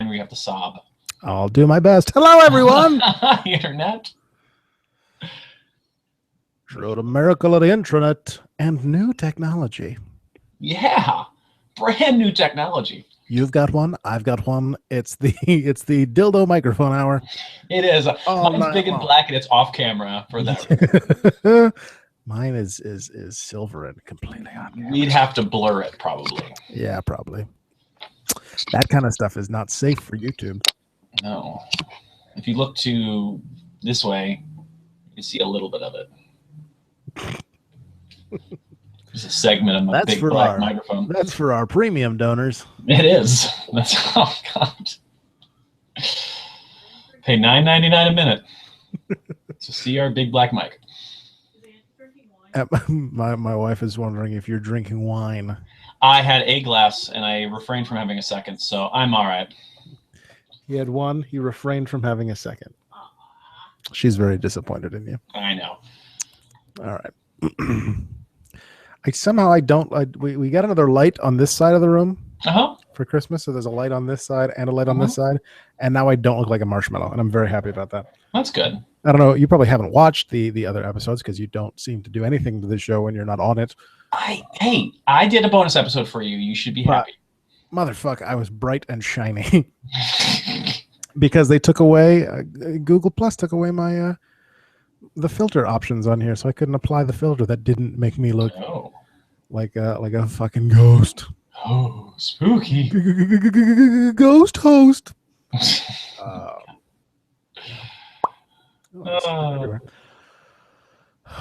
where you have to sob. I'll do my best. Hello, everyone. Internet. Showed a miracle of the intranet and new technology. Yeah, brand new technology. You've got one. I've got one. It's the dildo microphone hour. It is. Mine's big and black, and it's off camera for that. Mine is silver and completely on camera. We'd have to blur it, probably. Yeah, probably. That kind of stuff is not safe for YouTube. No. If you look to this way, you see a little bit of it. Just a segment of my big black microphone. That's for our premium donors. It is. That's God. Pay $9.99 a minute to see our big black mic. My wife is wondering if you're drinking wine. I had a glass and I refrained from having a second, so I'm all right. He had one. He refrained from having a second. She's very disappointed in you. I know. All right. We got another light on this side of the room for Christmas. So there's a light on this side and a light on this side. And now I don't look like a marshmallow. And I'm very happy about that. That's good. I don't know. You probably haven't watched the other episodes because you don't seem to do anything to the show when you're not on it. I did a bonus episode for you. You should be happy. Motherfucker, I was bright and shiny. Because they took away, Google Plus took away my the filter options on here, so I couldn't apply the filter that didn't make me look like a fucking ghost. Oh, spooky. Ghost host.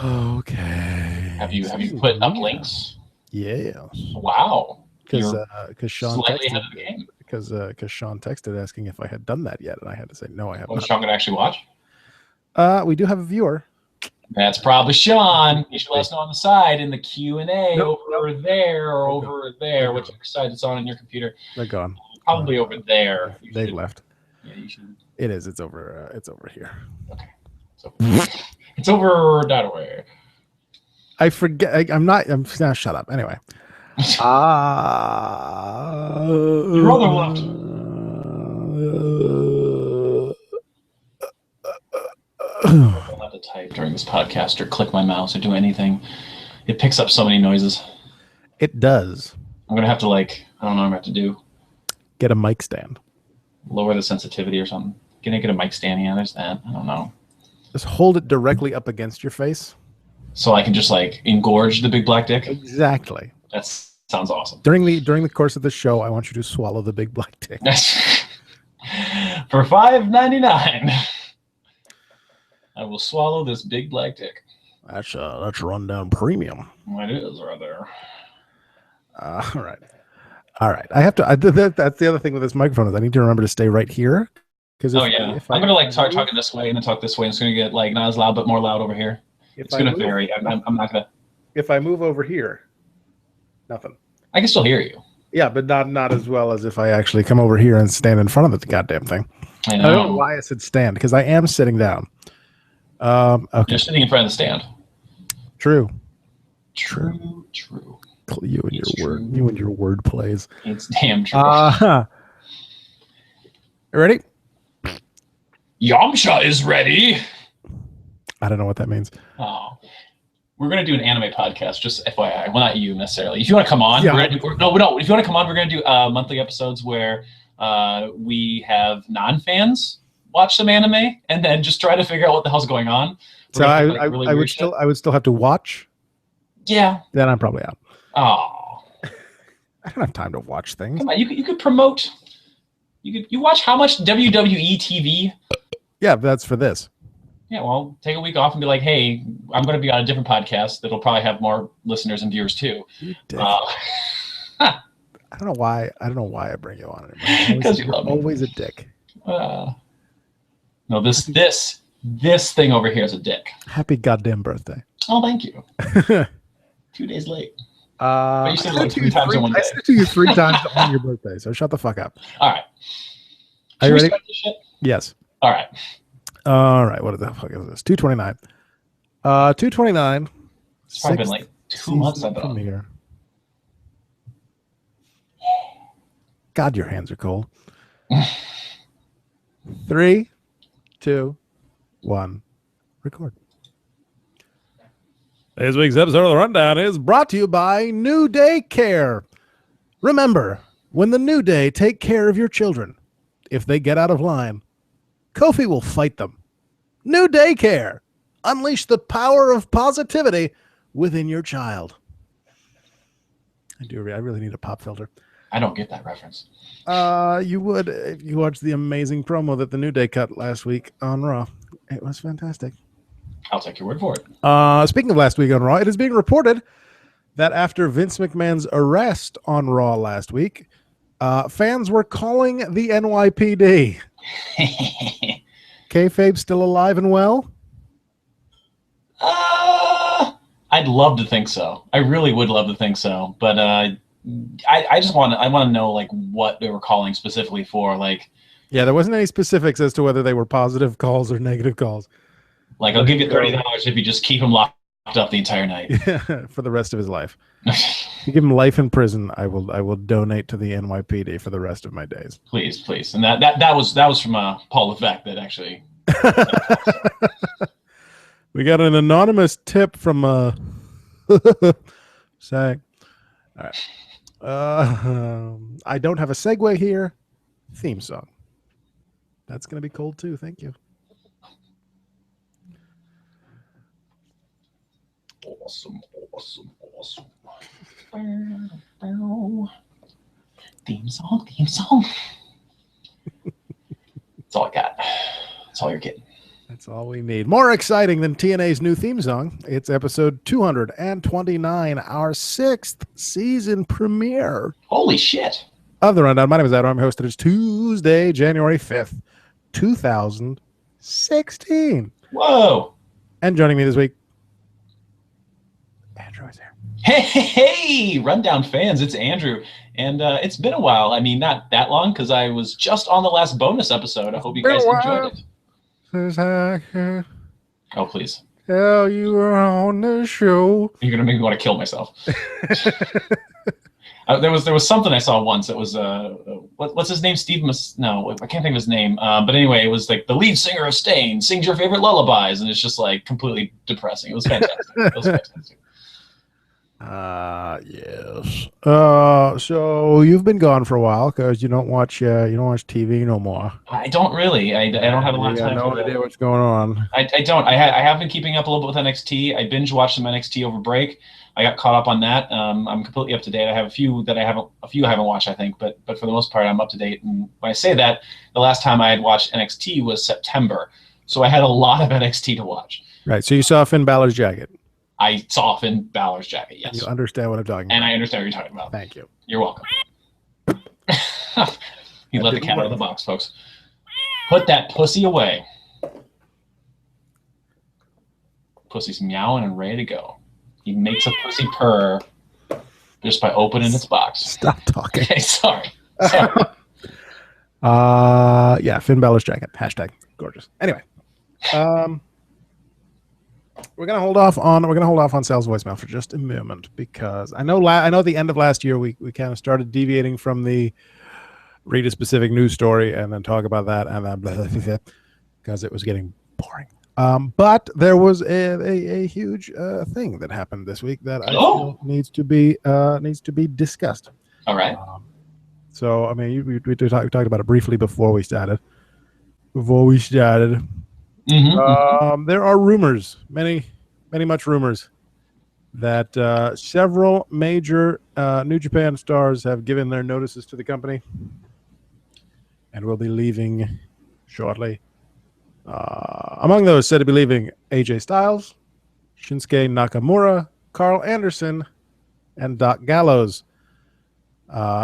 Okay. Have you put up links? Yes. Wow. Because Sean texted asking if I had done that yet, and I had to say no, I have not. Was Sean gonna actually watch? We do have a viewer. That's probably Sean. You should let us know on the side in the Q&A over there or over there, whichever side it's on your computer. They're gone. Probably over there. They've left. Yeah, you should. It is. It's over. It's over here. Okay. It's over that way. I forget. I'm not. I'm now. Shut up. Anyway. Your other left. I'm allowed to type during this podcast or click my mouse or do anything. It picks up so many noises. It does. I'm gonna have to I don't know what I'm gonna have to do. Get a mic stand. Lower the sensitivity or something. Can I get a mic stand? Yeah, there's that. I don't know. Just hold it directly up against your face. So I can just engorge the big black dick? Exactly. That sounds awesome. During the course of the show, I want you to swallow the big black dick. For $5.99, I will swallow this big black dick. That's rundown premium. It is rather. All right. I have to. That's the other thing with this microphone is I need to remember to stay right here. I'm gonna start talking this way and then talk this way, and it's gonna get not as loud but more loud over here. It's gonna vary. I'm not gonna. If I move over here, nothing. I can still hear you. Yeah, but not as well as if I actually come over here and stand in front of the goddamn thing. I know. I don't know why I said stand because I am sitting down. Okay. You're sitting in front of the stand. True. You and your word plays. It's damn true. Ready? Yamcha is ready. I don't know what that means. Oh, we're gonna do an anime podcast. Just FYI. Well, not you necessarily. If you want to come on, yeah. If you want to come on, we're gonna do monthly episodes where we have non-fans watch some anime and then just try to figure out what the hell's going on. So I would still have to watch. Yeah. Then I'm probably out. Oh. I don't have time to watch things. Come on, you could promote. You watch how much WWE TV? Yeah, that's for this. Yeah, well, take a week off and be like, hey, I'm going to be on a different podcast that'll probably have more listeners and viewers too. You dick. I don't know why I bring you on anymore. Because you love me. Always a dick. No, this thing over here is a dick. Happy goddamn birthday. Oh, thank you. 2 days late. You said 3 times in one day. I said it to you 3 times on your birthday, so shut the fuck up. All right. Are you ready? Start this shit? Yes. All right. What the fuck is this? 229. 229. It's probably been 2 months I've been on here. God, your hands are cold. 3, 2, 1, record. This week's episode of The Rundown is brought to you by New Day Care. Remember, when the New Day take care of your children, if they get out of line, Kofi will fight them. New Day Care. Unleash the power of positivity within your child. I really need a pop filter. I don't get that reference. You would if you watched the amazing promo that the New Day cut last week on Raw. It was fantastic. I'll take your word for it. Speaking of last week on Raw, it is being reported that after Vince McMahon's arrest on Raw last week, fans were calling the NYPD. Kayfabe still alive and well? I'd love to think so. I really would love to think so, but I want to know like what they were calling specifically for. Like, yeah, there wasn't any specifics as to whether they were positive calls or negative calls. Like, I'll give you $30 if you just keep him locked up the entire night. For the rest of his life. If you give him life in prison, I will donate to the NYPD for the rest of my days. Please. And that was from Paul Levesque that actually. We got an anonymous tip from Sag. All right. I don't have a segue here. Theme song. That's gonna be cold too. Thank you. Awesome. Theme song. That's all I got. That's all you're getting. That's all we need. More exciting than TNA's new theme song. It's episode 229, our 6th season premiere. Holy shit. Of The Rundown. My name is Adam. I'm your host. It is Tuesday, January 5th, 2016. Whoa. And joining me this week, Andrew is here. Hey, Rundown fans, it's Andrew. And it's been a while. I mean, not that long, because I was just on the last bonus episode. I hope you guys enjoyed it. Oh, please. Tell you were on the show. You're going to make me want to kill myself. There was something I saw once that was, what's his name? No, I can't think of his name. But anyway, it was like the lead singer of Stain sings your favorite lullabies. And it's just like completely depressing. It was fantastic. Yes. So you've been gone for a while because you don't watch TV no more. I don't really. I don't have a lot of time. No idea what's going on. I don't. I have been keeping up a little bit with NXT. I binge watched some NXT over break. I got caught up on that. I'm completely up to date. I have a few I haven't watched, I think, but for the most part, I'm up to date. And when I say that, the last time I had watched NXT was September, so I had a lot of NXT to watch. Right. So you saw Finn Balor's jacket. I saw Finn Balor's jacket, yes. You understand what I'm talking about. And I understand what you're talking about. Thank you. You're welcome. You let the cat out of the box, folks. Put that pussy away. Pussy's meowing and ready to go. He makes a pussy purr just by opening its box. Stop talking. Okay, sorry. Yeah, Finn Balor's jacket. # gorgeous. Anyway. We're gonna hold off on Sal's voicemail for just a moment because I know at the end of last year we kind of started deviating from the read a specific news story and then talk about that and then blah, blah, blah, because it was getting boring. But there was a huge thing that happened this week that I feel needs to be discussed. All right. So I mean, we talked about it briefly before we started. Mm-hmm. There are rumors, many much rumors, that several major New Japan stars have given their notices to the company and will be leaving shortly. Among those said to be leaving, AJ Styles, Shinsuke Nakamura, Carl Anderson, and Doc Gallows.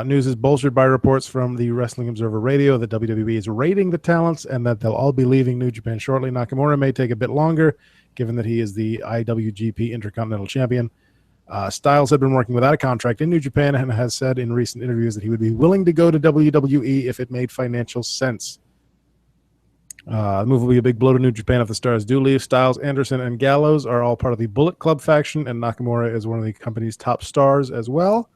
News is bolstered by reports from the Wrestling Observer Radio that WWE is rating the talents and that they'll all be leaving New Japan shortly. Nakamura may take a bit longer, given that he is the IWGP Intercontinental Champion. Styles had been working without a contract in New Japan and has said in recent interviews that he would be willing to go to WWE if it made financial sense. The move will be a big blow to New Japan if the stars do leave. Styles, Anderson, and Gallows are all part of the Bullet Club faction, and Nakamura is one of the company's top stars as well.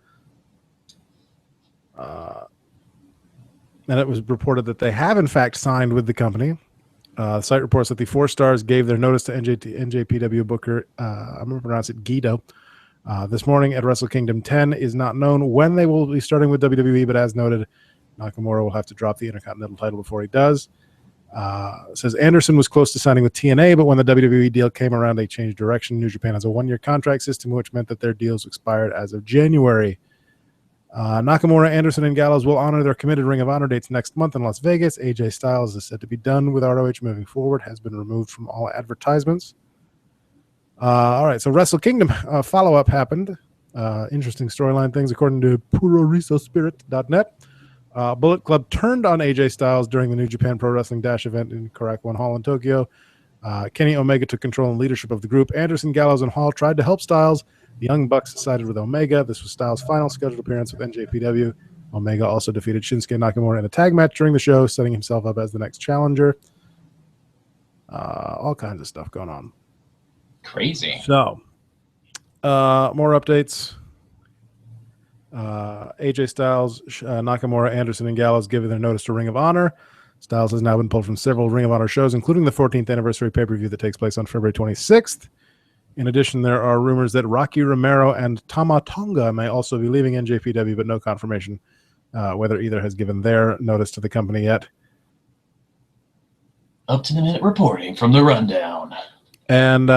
and it was reported that they have in fact signed with the company. The site reports that the 4 stars gave their notice to NJPW booker, I'm going to pronounce it Guido, this morning at Wrestle Kingdom 10. Is not known when they will be starting with WWE, but as noted, Nakamura will have to drop the Intercontinental title before he does. Says Anderson was close to signing with TNA, but when the WWE deal came around, they changed direction. New Japan has a 1-year contract system, which meant that their deals expired as of January. Nakamura, Anderson, and Gallows will honor their committed Ring of Honor dates next month in Las Vegas. AJ Styles is said to be done with ROH moving forward, has been removed from all advertisements. All right, so Wrestle Kingdom follow-up happened. Interesting storyline things, according to PuroRisoSpirit.net. Bullet Club turned on AJ Styles during the New Japan Pro Wrestling Dash event in Korakuen Hall in Tokyo. Kenny Omega took control and leadership of the group. Anderson, Gallows, and Hall tried to help Styles. The Young Bucks sided with Omega. This was Styles' final scheduled appearance with NJPW. Omega also defeated Shinsuke Nakamura in a tag match during the show, setting himself up as the next challenger. All kinds of stuff going on. Crazy. So, more updates. AJ Styles, Nakamura, Anderson, and Gallows giving their notice to Ring of Honor. Styles has now been pulled from several Ring of Honor shows, including the 14th anniversary pay-per-view that takes place on February 26th. In addition, there are rumors that Rocky Romero and Tama Tonga may also be leaving NJPW, but no confirmation whether either has given their notice to the company yet. Up to the minute reporting from the rundown. And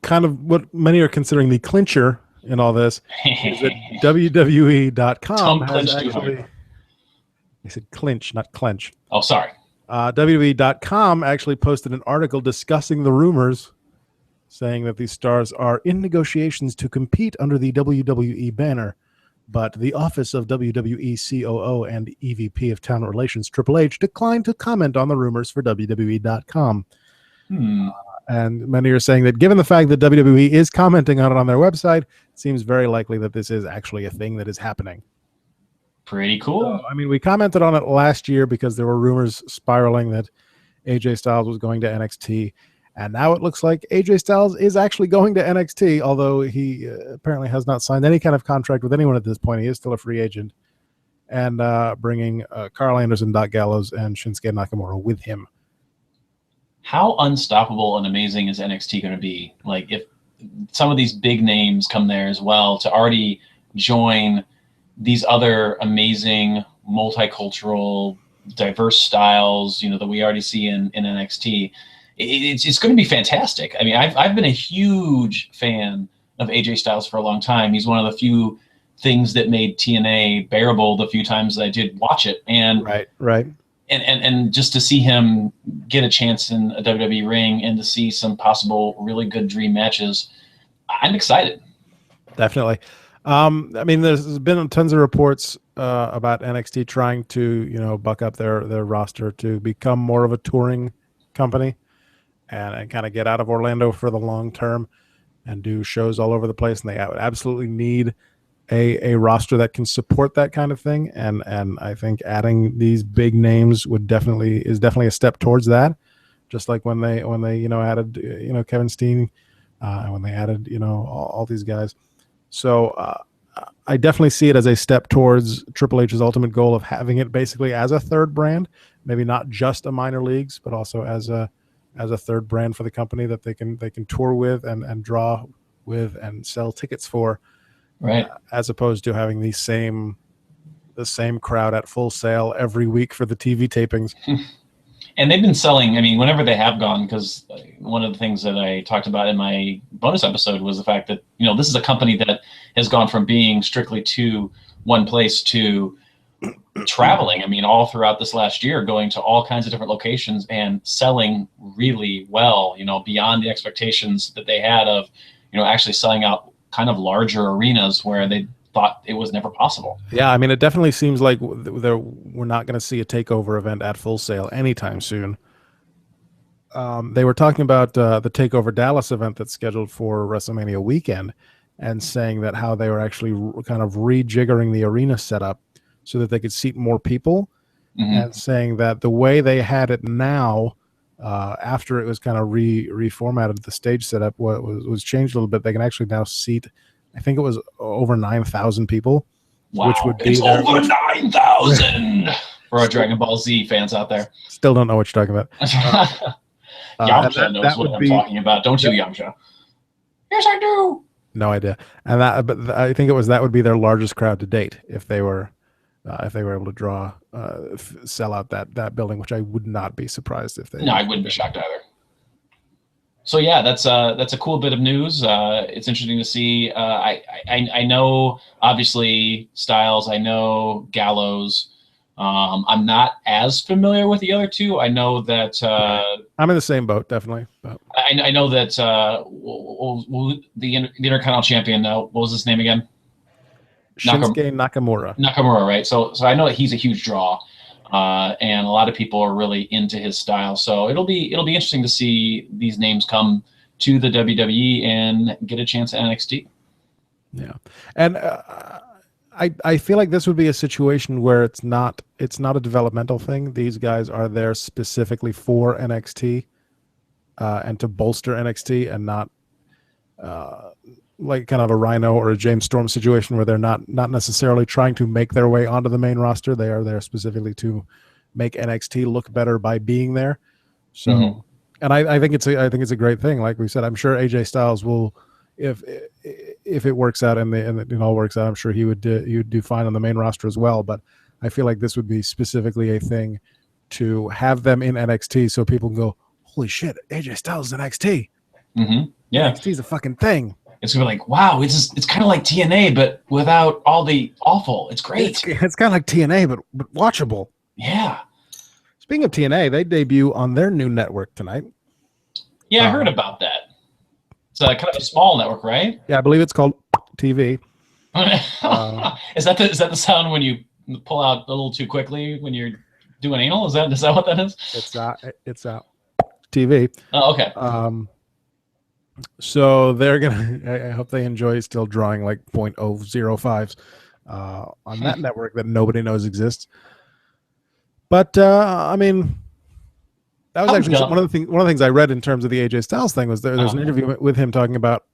kind of what many are considering the clincher in all this is that WWE.com has actually... I said clinch, not clench. Oh, sorry. WWE.com actually posted an article discussing the rumors, saying that these stars are in negotiations to compete under the WWE banner, but the Office of WWE COO and EVP of Talent Relations, Triple H, declined to comment on the rumors for WWE.com. And many are saying that given the fact that WWE is commenting on it on their website, it seems very likely that this is actually a thing that is happening. Pretty cool. So, I mean, we commented on it last year because there were rumors spiraling that AJ Styles was going to NXT. And now it looks like AJ Styles is actually going to NXT, although he apparently has not signed any kind of contract with anyone at this point. He is still a free agent. And bringing Carl Anderson, Doc Gallows, and Shinsuke Nakamura with him. How unstoppable and amazing is NXT going to be? Like, if some of these big names come there as well, to already join these other amazing multicultural, diverse styles, that we already see in NXT. It's going to be fantastic. I mean, I've been a huge fan of AJ Styles for a long time. He's one of the few things that made TNA bearable the few times that I did watch it. And right. And just to see him get a chance in a WWE ring and to see some possible really good dream matches, I'm excited. Definitely. I mean, there's been tons of reports about NXT trying to, buck up their roster to become more of a touring company and kind of get out of Orlando for the long term and do shows all over the place. And they absolutely need a roster that can support that kind of thing. And I think adding these big names is definitely a step towards that. Just like when they added Kevin Steen, and when they added all these guys. So I definitely see it as a step towards Triple H's ultimate goal of having it basically as a third brand, maybe not just a minor leagues, but also as a third brand for the company that they can tour with and draw with and sell tickets for. Right. As opposed to having the same crowd at Full Sail every week for the TV tapings. And they've been selling, I mean, whenever they have gone, because one of the things that I talked about in my bonus episode was the fact that, this is a company that has gone from being strictly to one place to traveling. I mean, all throughout this last year, going to all kinds of different locations and selling really well, beyond the expectations that they had of, actually selling out kind of larger arenas where they thought it was never possible. Yeah, I mean, it definitely seems like we're not going to see a takeover event at Full Sail anytime soon. They were talking about the Takeover Dallas event that's scheduled for WrestleMania weekend, and saying that how they were actually kind of rejiggering the arena setup so that they could seat more people, and saying that the way they had it now, after it was kind of reformatted, the stage setup was changed a little bit. They can actually now seat, I think it was over 9,000 people. Wow, which would be over 9,000. for our Dragon Ball Z fans out there. Still don't know what you're talking about. Yamcha knows what I'm talking about, don't you, Yamcha? Yes, I do. No idea. And but I think that would be their largest crowd to date if they were able to draw sell out that building, which I would not be surprised if they. No, I wouldn't be shocked either. So yeah, that's a cool bit of news. It's interesting to see. I know obviously Styles. I know Gallows. I'm not as familiar with the other two. I know that I'm in the same boat, definitely. But. I know that the Intercontinental Champion. What was his name again? Shinsuke Nakamura. Nakamura, right? So I know that he's a huge draw, and a lot of people are really into his style. So it'll be interesting to see these names come to the WWE and get a chance at NXT. Yeah, and I feel like this would be a situation where it's not a developmental thing. These guys are there specifically for NXT and to bolster NXT, and not like kind of a Rhino or a James Storm situation where they're not necessarily trying to make their way onto the main roster. They are there specifically to make NXT look better by being there. So, and I think it's a great thing. Like we said, I'm sure AJ Styles will, if it works out and it all works out, I'm sure he would do fine on the main roster as well. But I feel like this would be specifically a thing to have them in NXT so people can go, holy shit, AJ Styles is NXT. Yeah, NXT is a fucking thing. It's gonna be like, wow, it's kind of like TNA, but without all the awful. It's great. It's kind of like TNA, but watchable. Yeah. Speaking of TNA, they debut on their new network tonight. Yeah, I heard about that. It's kind of a small network, right? Yeah, I believe it's called TV. Is that the sound when you pull out a little too quickly when you're doing anal? Is that what that is? It's TV. Oh, okay. So they're gonna. I hope they enjoy still drawing like .005s on that network that nobody knows exists. But I mean, that was actually one of the things I read in terms of the AJ Styles thing was there's an interview with him talking about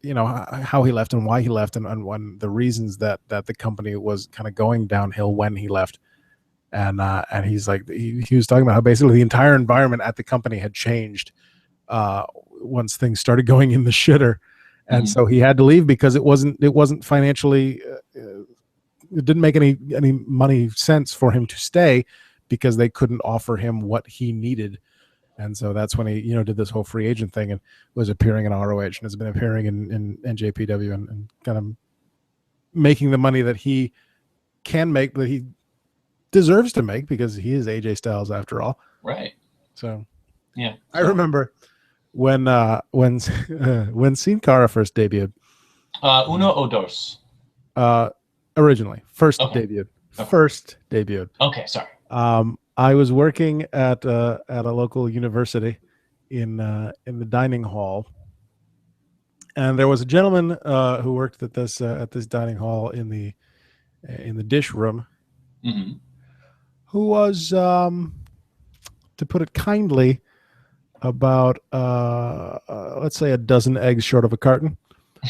how he left and why he left and when the reasons that the company was kind of going downhill when he left, and he's like he was talking about how basically the entire environment at the company had changed once things started going in the shitter, and so he had to leave because it wasn't financially it didn't make any money sense for him to stay because they couldn't offer him what he needed. And so that's when he did this whole free agent thing and was appearing in ROH and has been appearing in NJPW and kind of making the money that he can make, that he deserves to make, because he is AJ Styles after all. Right. So yeah, I remember when Sin Cara first debuted. Uno o dos. Originally, first debuted. First debuted. Okay, sorry. I was working at a local university in the dining hall, and there was a gentleman who worked at this dining hall in the dish room, who was, to put it kindly, about let's say a dozen eggs short of a carton.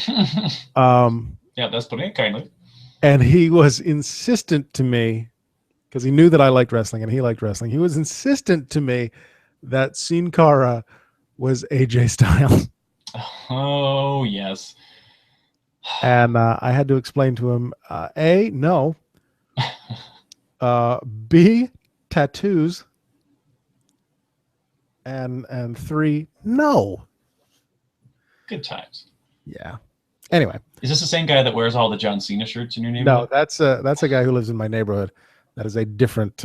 Yeah, that's putting it kindly. And he was insistent to me, because he knew that I liked wrestling and he liked wrestling. He was insistent to me that Sin Cara was AJ Styles. Oh, yes. And I had to explain to him, A, no. B, tattoos. And 3, no. Good times. Yeah. Anyway. Is this the same guy that wears all the John Cena shirts in your neighborhood? No, that's a guy who lives in my neighborhood. That is a different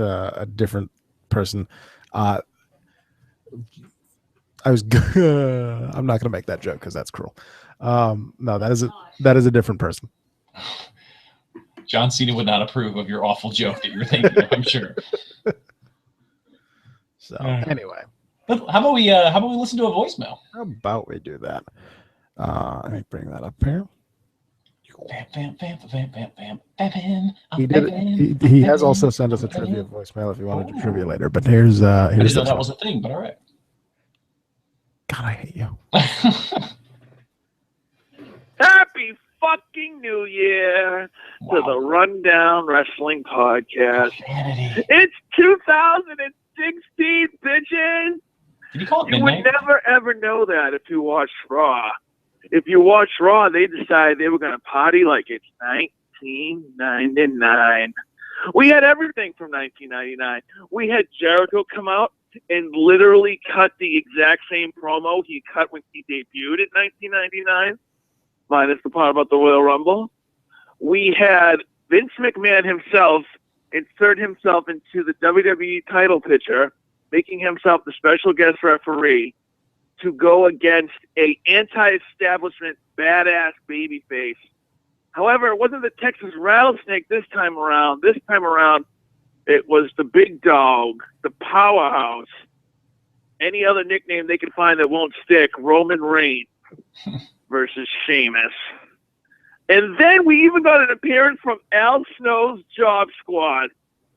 person. I was. I'm not going to make that joke because that's cruel. No, that is a different person. John Cena would not approve of your awful joke that you're thinking of, I'm sure. So anyway, but how about we listen to a voicemail? How about we do that? Let me bring that up here. He has also sent us a trivia voicemail if you wanted to trivia later. But here's I didn't know that was a thing, but all right. God, I hate you. Happy fucking New Year to the Rundown Wrestling Podcast. Vanity. It's 2016, bitches. Did you call it You midnight? would never, ever know that if you watched Raw. If you watched Raw, they decided they were going to party like it's 1999. We had everything from 1999. We had Jericho come out and literally cut the exact same promo he cut when he debuted in 1999, minus the part about the Royal Rumble. We had Vince McMahon himself insert himself into the WWE title picture, making himself the special guest referee to go against a anti-establishment badass babyface. However, it wasn't the Texas Rattlesnake this time around. This time around, it was the big dog, the powerhouse, any other nickname they can find that won't stick, Roman Reigns versus Sheamus. And then we even got an appearance from Al Snow's Job Squad.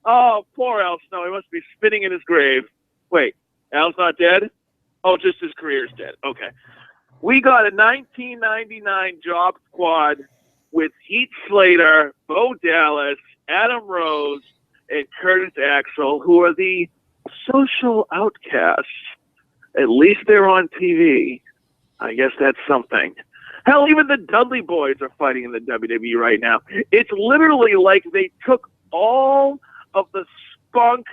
Oh, poor Al Snow. He must be spinning in his grave. Wait, Al's not dead? Oh, just his career's dead. Okay. We got a 1999 Job Squad with Heath Slater, Bo Dallas, Adam Rose, and Curtis Axel, who are the social outcasts. At least they're on TV. I guess that's something. Hell, even the Dudley Boys are fighting in the WWE right now. It's literally like they took all of the spunk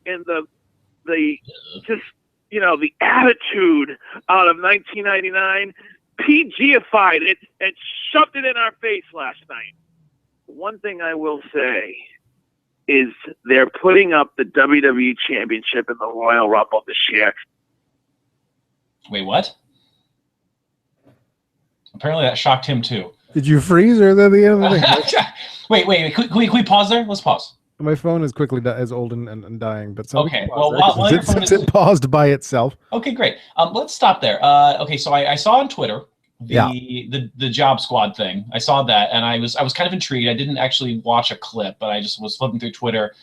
and the just, you know, the attitude out of 1999, PG-ified it, and shoved it in our face last night. One thing I will say is they're putting up the WWE Championship in the Royal Rumble this year. Wait, what? Apparently that shocked him too. Did you freeze or is that the end of the thing? wait. Can we pause there? Let's pause. My phone is quickly is old and dying, but okay. Well, while your phone is it paused by itself. Okay, great. Let's stop there. Okay, so I saw on Twitter the Job Squad thing. I saw that, and I was kind of intrigued. I didn't actually watch a clip, but I just was flipping through Twitter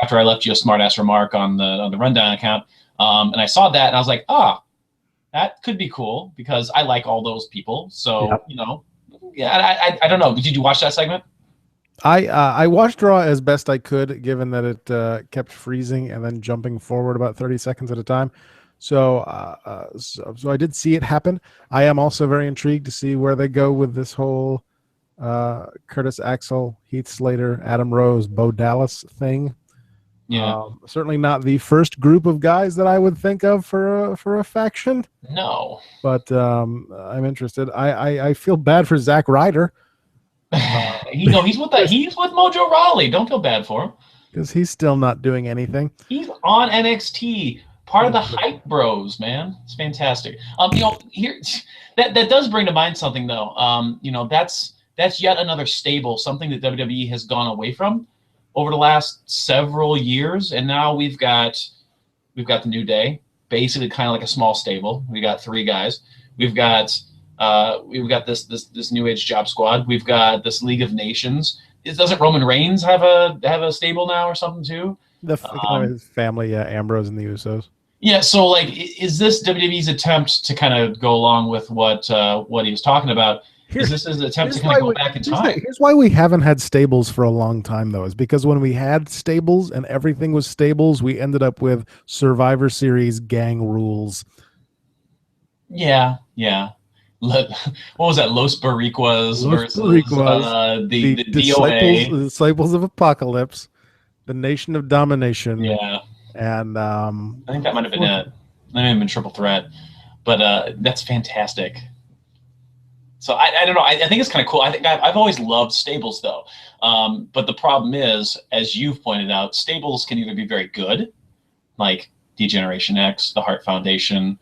after I left you a smart-ass remark on the Rundown account, and I saw that, and I was like, that could be cool because I like all those people. So you know, I don't know. Did you watch that segment? I watched Raw as best I could, given that it kept freezing and then jumping forward about 30 seconds at a time. So I did see it happen. I am also very intrigued to see where they go with this whole Curtis Axel, Heath Slater, Adam Rose, Bo Dallas thing. Yeah, certainly not the first group of guys that I would think of for a faction. No, but I'm interested. I feel bad for Zack Ryder. he's with Mojo Rawley. Don't feel bad for him because he's still not doing anything. He's on NXT, part of the hype bros, man. It's fantastic. You know, here that does bring to mind something though. You know, that's yet another stable, something that WWE has gone away from over the last several years, and now we've got the New Day, basically kind of like a small stable. We got 3 guys. We've got this New Age Job Squad. We've got this League of Nations. Doesn't Roman Reigns have a stable now or something too? His family, Ambrose and the Usos. Yeah. So like, is this WWE's attempt to kind of go along with what he was talking about? Is this his attempt to kind of go back in time? Here's why we haven't had stables for a long time, though, is because when we had stables and everything was stables, we ended up with Survivor Series gang rules. Yeah. What was that? Los Boricuas versus the DOA. The Disciples of Apocalypse, the Nation of Domination. Yeah. And I think that might have been it. That may have been Triple Threat. But that's fantastic. So I don't know. I think it's kind of cool. I think I've always loved stables, though. But the problem is, as you've pointed out, stables can either be very good, like D-Generation X, the Hart Foundation,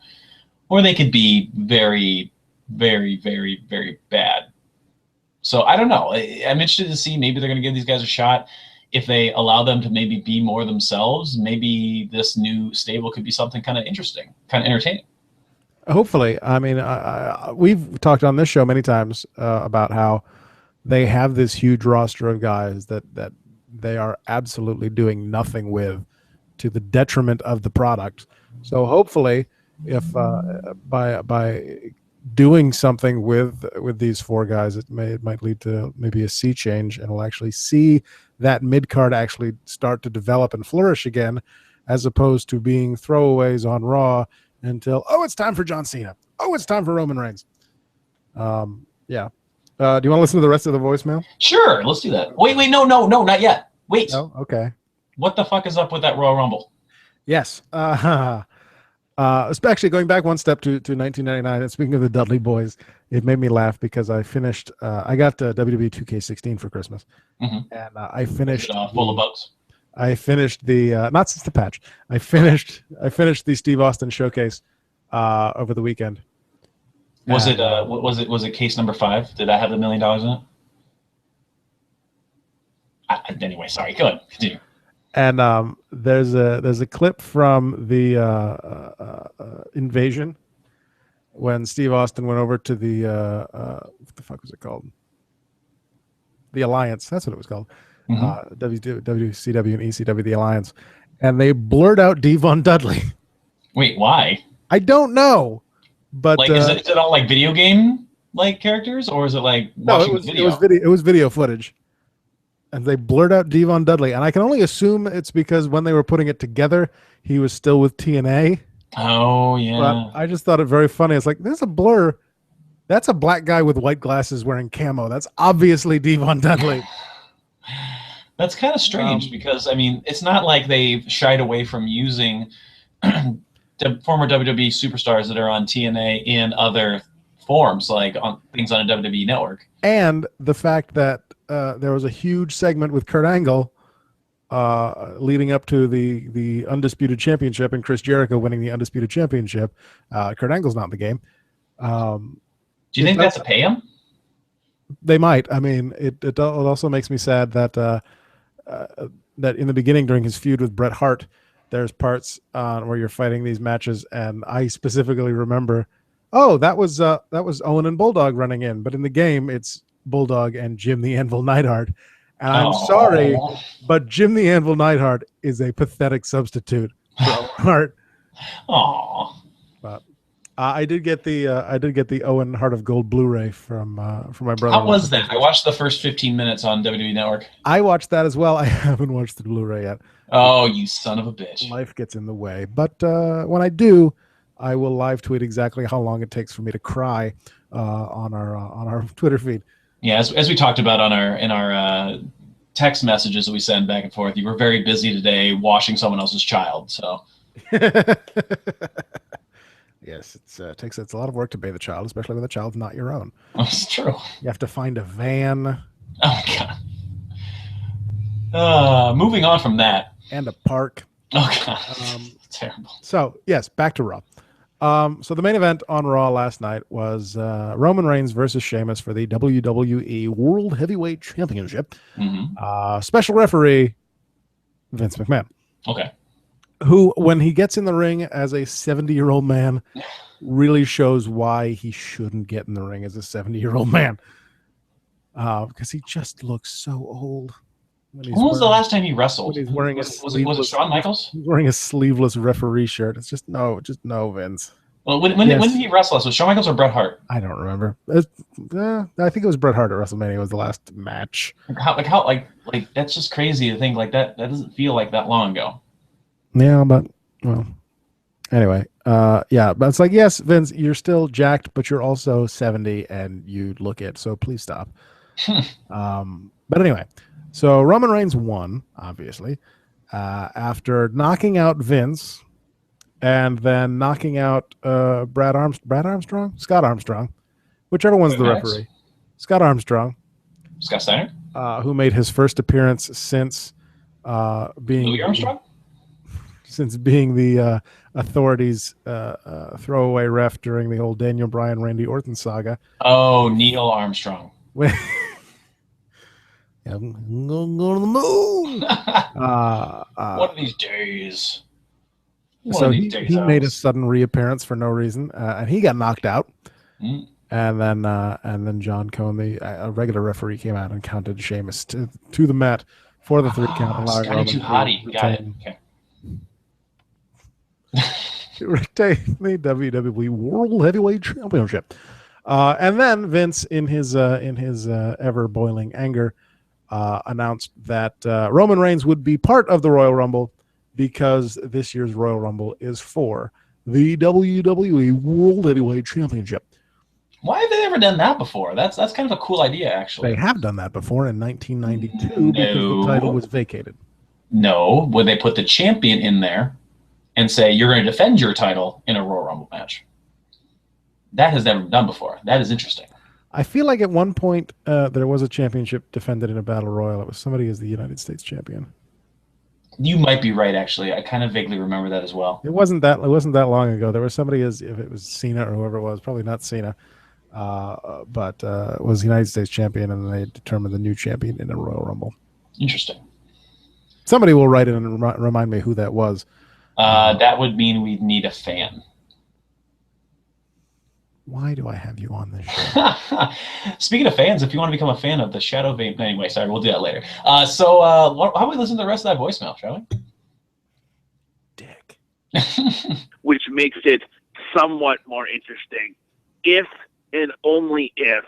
or they could be very, very, very, very bad. So I don't know. I'm interested to see. Maybe they're going to give these guys a shot. If they allow them to maybe be more themselves, maybe this new stable could be something kind of interesting, kind of entertaining. Hopefully. I mean, we've talked on this show many times about how they have this huge roster of guys that they are absolutely doing nothing with, to the detriment of the product. So hopefully, if by doing something with these four guys. It might lead to maybe a sea change, and we'll actually see that mid card actually start to develop and flourish again, as opposed to being throwaways on Raw until it's time for John Cena. It's time for Roman Reigns. Yeah. Do you want to listen to the rest of the voicemail? Sure, let's do that. Wait, no, not yet. Wait. Oh, okay. What the fuck is up with that Royal Rumble? Yes. Especially going back one step to 1999. And speaking of the Dudley Boys, it made me laugh because I finished. I got WWE 2K16 for Christmas, and I finished full of bugs. I finished the not since the patch. I finished the Steve Austin showcase over the weekend. Was it case number 5? Did that have the $1 million in it? Anyway, sorry. Go ahead. Continue. And there's a clip from the Invasion when Steve Austin went over to the what the fuck was it called? The Alliance. That's what it was called. WCW and ECW, the Alliance, and they blurred out Devon Dudley. Wait, why? I don't know, but like, is it all like video game like characters, or is it like watching video? It was video footage. And they blurred out Devon Dudley. And I can only assume it's because when they were putting it together, he was still with TNA. Oh, yeah. But I just thought it very funny. It's like, there's a blur. That's a black guy with white glasses wearing camo. That's obviously Devon Dudley. That's kind of strange because, I mean, it's not like they've shied away from using the former WWE superstars that are on TNA in other forms, like on things on a WWE network. And the fact that there was a huge segment with Kurt Angle leading up to the Undisputed Championship and Chris Jericho winning the Undisputed Championship. Kurt Angle's not in the game. Do you think that's a pay him? They might. I mean, it also makes me sad that that in the beginning during his feud with Bret Hart, there's parts where you're fighting these matches, and I specifically remember, that was Owen and Bulldog running in, but in the game it's Bulldog and Jim the Anvil Neidhart. And I'm sorry, but Jim the Anvil Neidhart is a pathetic substitute for Owen Hart. Aww. But I did get the Owen Heart of Gold Blu-ray from my brother. How was that? I watched the first 15 minutes on WWE Network. I watched that as well. I haven't watched the Blu-ray yet. Oh, you son of a bitch! Life gets in the way. But when I do, I will live tweet exactly how long it takes for me to cry on our Twitter feed. Yeah, as we talked about in our text messages that we send back and forth, you were very busy today washing someone else's child. So yes, it's a lot of work to bathe a child, especially when the child's not your own. That's true. You have to find a van. Oh God. Moving on from that. And a park. Oh God. Terrible. So yes, back to Raw. So the main event on Raw last night was Roman Reigns versus Sheamus for the WWE World Heavyweight Championship. Special referee, Vince McMahon. Okay. Who, when he gets in the ring as a 70-year-old man, really shows why he shouldn't get in the ring as a 70-year-old man. Because he just looks so old. When was the last time he wrestled? He's wearing was it Shawn Michaels? He's wearing a sleeveless referee shirt. It's just no, Vince. Well, when did he wrestle us? Was Shawn Michaels or Bret Hart? I don't remember. I think it was Bret Hart at WrestleMania was the last match. How that's just crazy to think like that. That doesn't feel like that long ago. Yeah, but well, anyway, but it's like, yes, Vince, you're still jacked, but you're also 70 and you look it. So please stop. But anyway. So Roman Reigns won, obviously, after knocking out Vince and then knocking out Scott Armstrong, whichever one's the referee. Scott Armstrong. Scott Steiner? Who made his first appearance since being Louis Armstrong? Since being the Authority's throwaway ref during the old Daniel Bryan, Randy Orton saga. Oh, Neil Armstrong. I'm gonna go to the moon. One of these days. He made a sudden reappearance for no reason, and he got knocked out. And then John Cone, a regular referee, came out and counted Sheamus to the mat for the 3 count. Scotty too hotty. Got it. Okay. to retain the WWE World Heavyweight Championship. And then Vince, in his ever boiling anger, announced that Roman Reigns would be part of the Royal Rumble because this year's Royal Rumble is for the WWE World Heavyweight Championship. Why have they never done that before? That's kind of a cool idea, actually. They have done that before in 1992 because the title was vacated. No, would they put the champion in there and say, you're going to defend your title in a Royal Rumble match? That has never been done before. That is interesting. I feel like at one point there was a championship defended in a battle royal. It was somebody as the United States champion. You might be right, actually. I kind of vaguely remember that as well. It wasn't that long ago. There was somebody as, if it was Cena or whoever it was, probably not Cena, but was the United States champion, and they determined the new champion in a Royal Rumble. Interesting. Somebody will write in and remind me who that was. That would mean we'd need a fan. Why do I have you on this show? Speaking of fans, if you want to become a fan of the Shadow Vein, anyway, sorry, we'll do that later. So how about we listen to the rest of that voicemail, shall we? Dick. Which makes it somewhat more interesting if and only if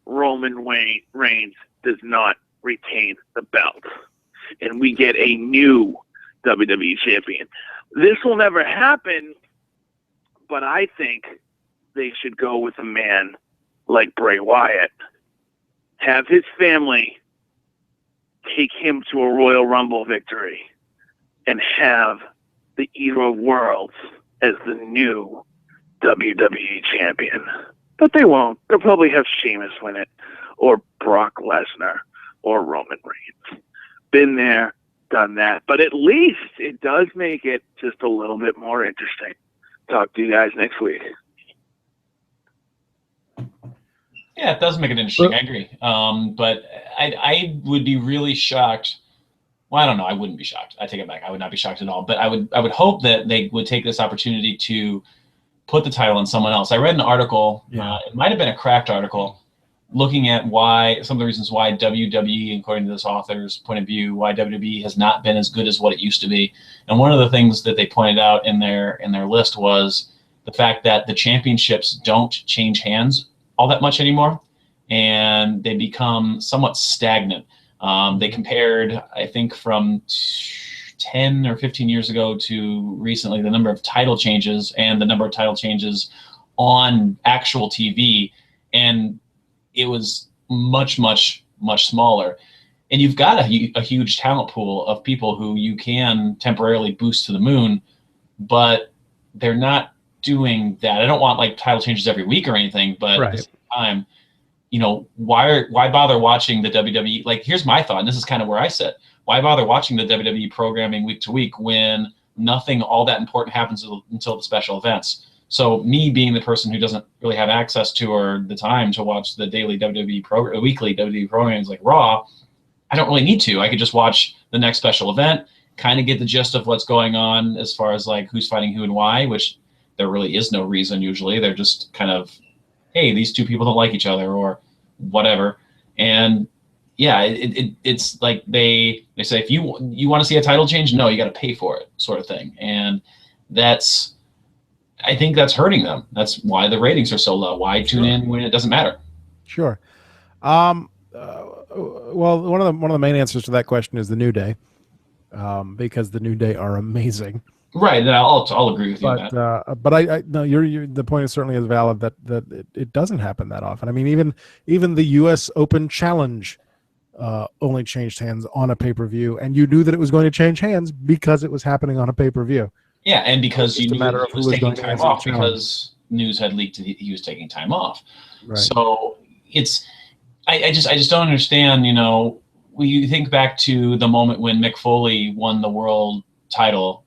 Roman Reigns does not retain the belt and we get a new WWE champion. This will never happen, but I think they should go with a man like Bray Wyatt, have his family take him to a Royal Rumble victory, and have the Eater of Worlds as the new WWE champion. But they won't. They'll probably have Sheamus win it, or Brock Lesnar, or Roman Reigns. Been there, done that. But at least it does make it just a little bit more interesting. Talk to you guys next week. Yeah, it does make it interesting. I agree. But I would be really shocked. Well, I don't know. I wouldn't be shocked. I take it back. I would not be shocked at all. But I would hope that they would take this opportunity to put the title on someone else. I read an article. It might have been a cracked article, looking at why some of the reasons why WWE, according to this author's point of view, why WWE has not been as good as what it used to be. And one of the things that they pointed out in their list was the fact that the championships don't change hands all that much anymore, and they become somewhat stagnant. They compared, I think, from 10 or 15 years ago to recently, the number of title changes and the number of title changes on actual TV, and it was much, much, much smaller. And you've got a huge talent pool of people who you can temporarily boost to the moon, but they're not doing that. I don't want like title changes every week or anything, but at the same time, you know, why bother watching the WWE? Like, here's my thought, and this is kind of where I sit. Why bother watching the WWE programming week to week when nothing all that important happens until the special events? So me being the person who doesn't really have access to or the time to watch the daily WWE program, weekly WWE programs like Raw, I don't really need to. I could just watch the next special event, kind of get the gist of what's going on as far as like who's fighting who and why, which there really is no reason usually. They're just kind of, hey, these two people don't like each other or whatever. And yeah, it's like they say, if you want to see a title change, no, you got to pay for it, sort of thing. And I think that's hurting them. That's why the ratings are so low. Why tune in when it doesn't matter? Sure. Well, one of the main answers to that question is the New Day, because the New Day are amazing. Right, and I'll agree with you on that. But I no, the point is certainly is valid that it doesn't happen that often. I mean, even the U.S. Open Challenge only changed hands on a pay-per-view, and you knew that it was going to change hands because it was happening on a pay-per-view. Yeah, and because you knew he was taking time off because news had leaked that he was taking time off. Right. So I just don't understand. You know, when you think back to the moment when Mick Foley won the world title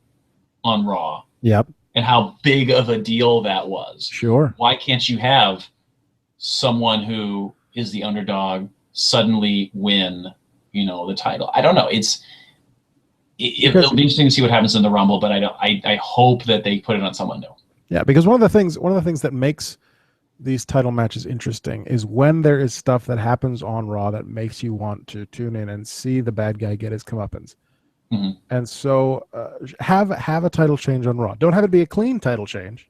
on Raw. Yep. And how big of a deal that was. Sure. Why can't you have someone who is the underdog suddenly win, you know, the title? I don't know. It'll be interesting to see what happens in the Rumble, but I hope that they put it on someone new. Yeah, because one of the things that makes these title matches interesting is when there is stuff that happens on Raw that makes you want to tune in and see the bad guy get his comeuppance. Mhm. And so have a title change on Raw. Don't have it be a clean title change.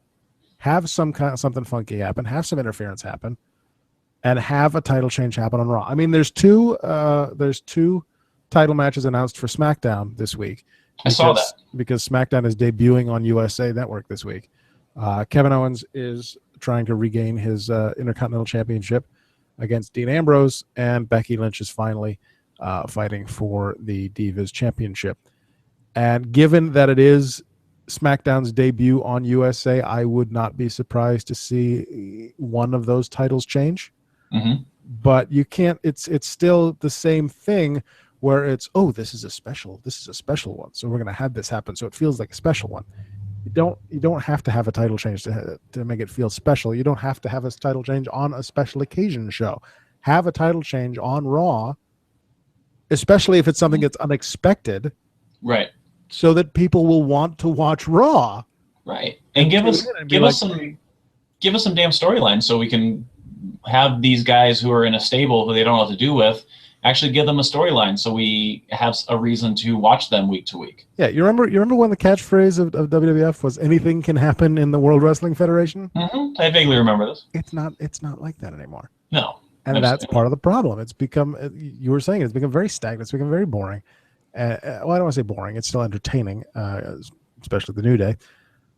Have something funky happen. Have some interference happen, and have a title change happen on Raw. I mean, there's two title matches announced for SmackDown this week. I saw that because SmackDown is debuting on USA Network this week. Kevin Owens is trying to regain his Intercontinental Championship against Dean Ambrose, and Becky Lynch is finally fighting for the Divas Championship. And given that it is SmackDown's debut on USA, I would not be surprised to see one of those titles change. Mm-hmm. But you can't. It's still the same thing where it's, oh, this is a special one, so we're going to have this happen, so it feels like a special one. You don't have to have a title change to make it feel special. You don't have to have a title change on a special occasion show. Have a title change on Raw, especially if it's something that's unexpected, right? So that people will want to watch Raw, right? And give us some damn storyline so we can have these guys who are in a stable who they don't know what to do with. Actually give them a storyline so we have a reason to watch them week to week. Yeah, you remember when the catchphrase of WWF was "anything can happen in the World Wrestling Federation"? Mm-hmm. I vaguely remember this. It's not like that anymore. No, and that's part of the problem. It's become, you were saying, it's become very stagnant. It's become very boring. Well, I don't want to say boring. It's still entertaining, especially the New Day.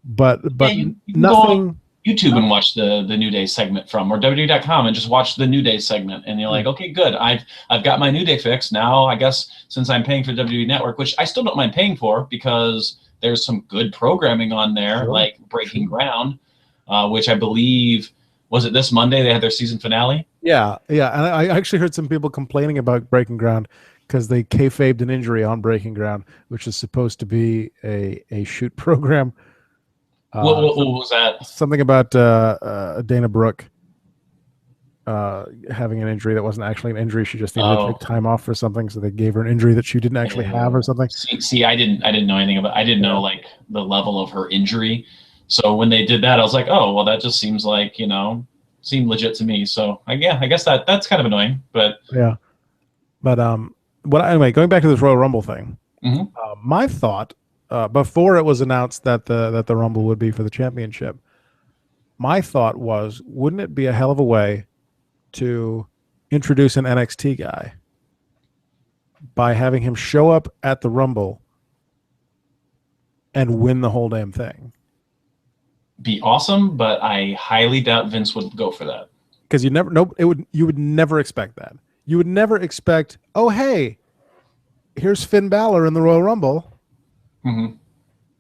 But you nothing. YouTube and watch the New Day segment from, or WWE.com and just watch the New Day segment, and you're like, okay, good. I've got my New Day fix now. I guess since I'm paying for WWE Network, which I still don't mind paying for because there's some good programming on there, like Breaking Ground, which I believe was it this Monday they had their season finale. Yeah, and I actually heard some people complaining about Breaking Ground because they kayfabed an injury on Breaking Ground, which is supposed to be a shoot program. What was that? Something about Dana Brooke having an injury that wasn't actually an injury. She just needed to take time off for something, so they gave her an injury that she didn't actually have or something. See, I didn't know anything about. I didn't know like the level of her injury. So when they did that, I was like, oh well, that just seems like seemed legit to me. So I guess that's kind of annoying, but yeah. But anyway, going back to this Royal Rumble thing, my thought. Before it was announced that the Rumble would be for the championship, my thought was, wouldn't it be a hell of a way to introduce an NXT guy by having him show up at the Rumble and win the whole damn thing? Be awesome, but I highly doubt Vince would go for that. Because you would never expect that. You would never expect, oh hey, here's Finn Balor in the Royal Rumble. Mm-hmm.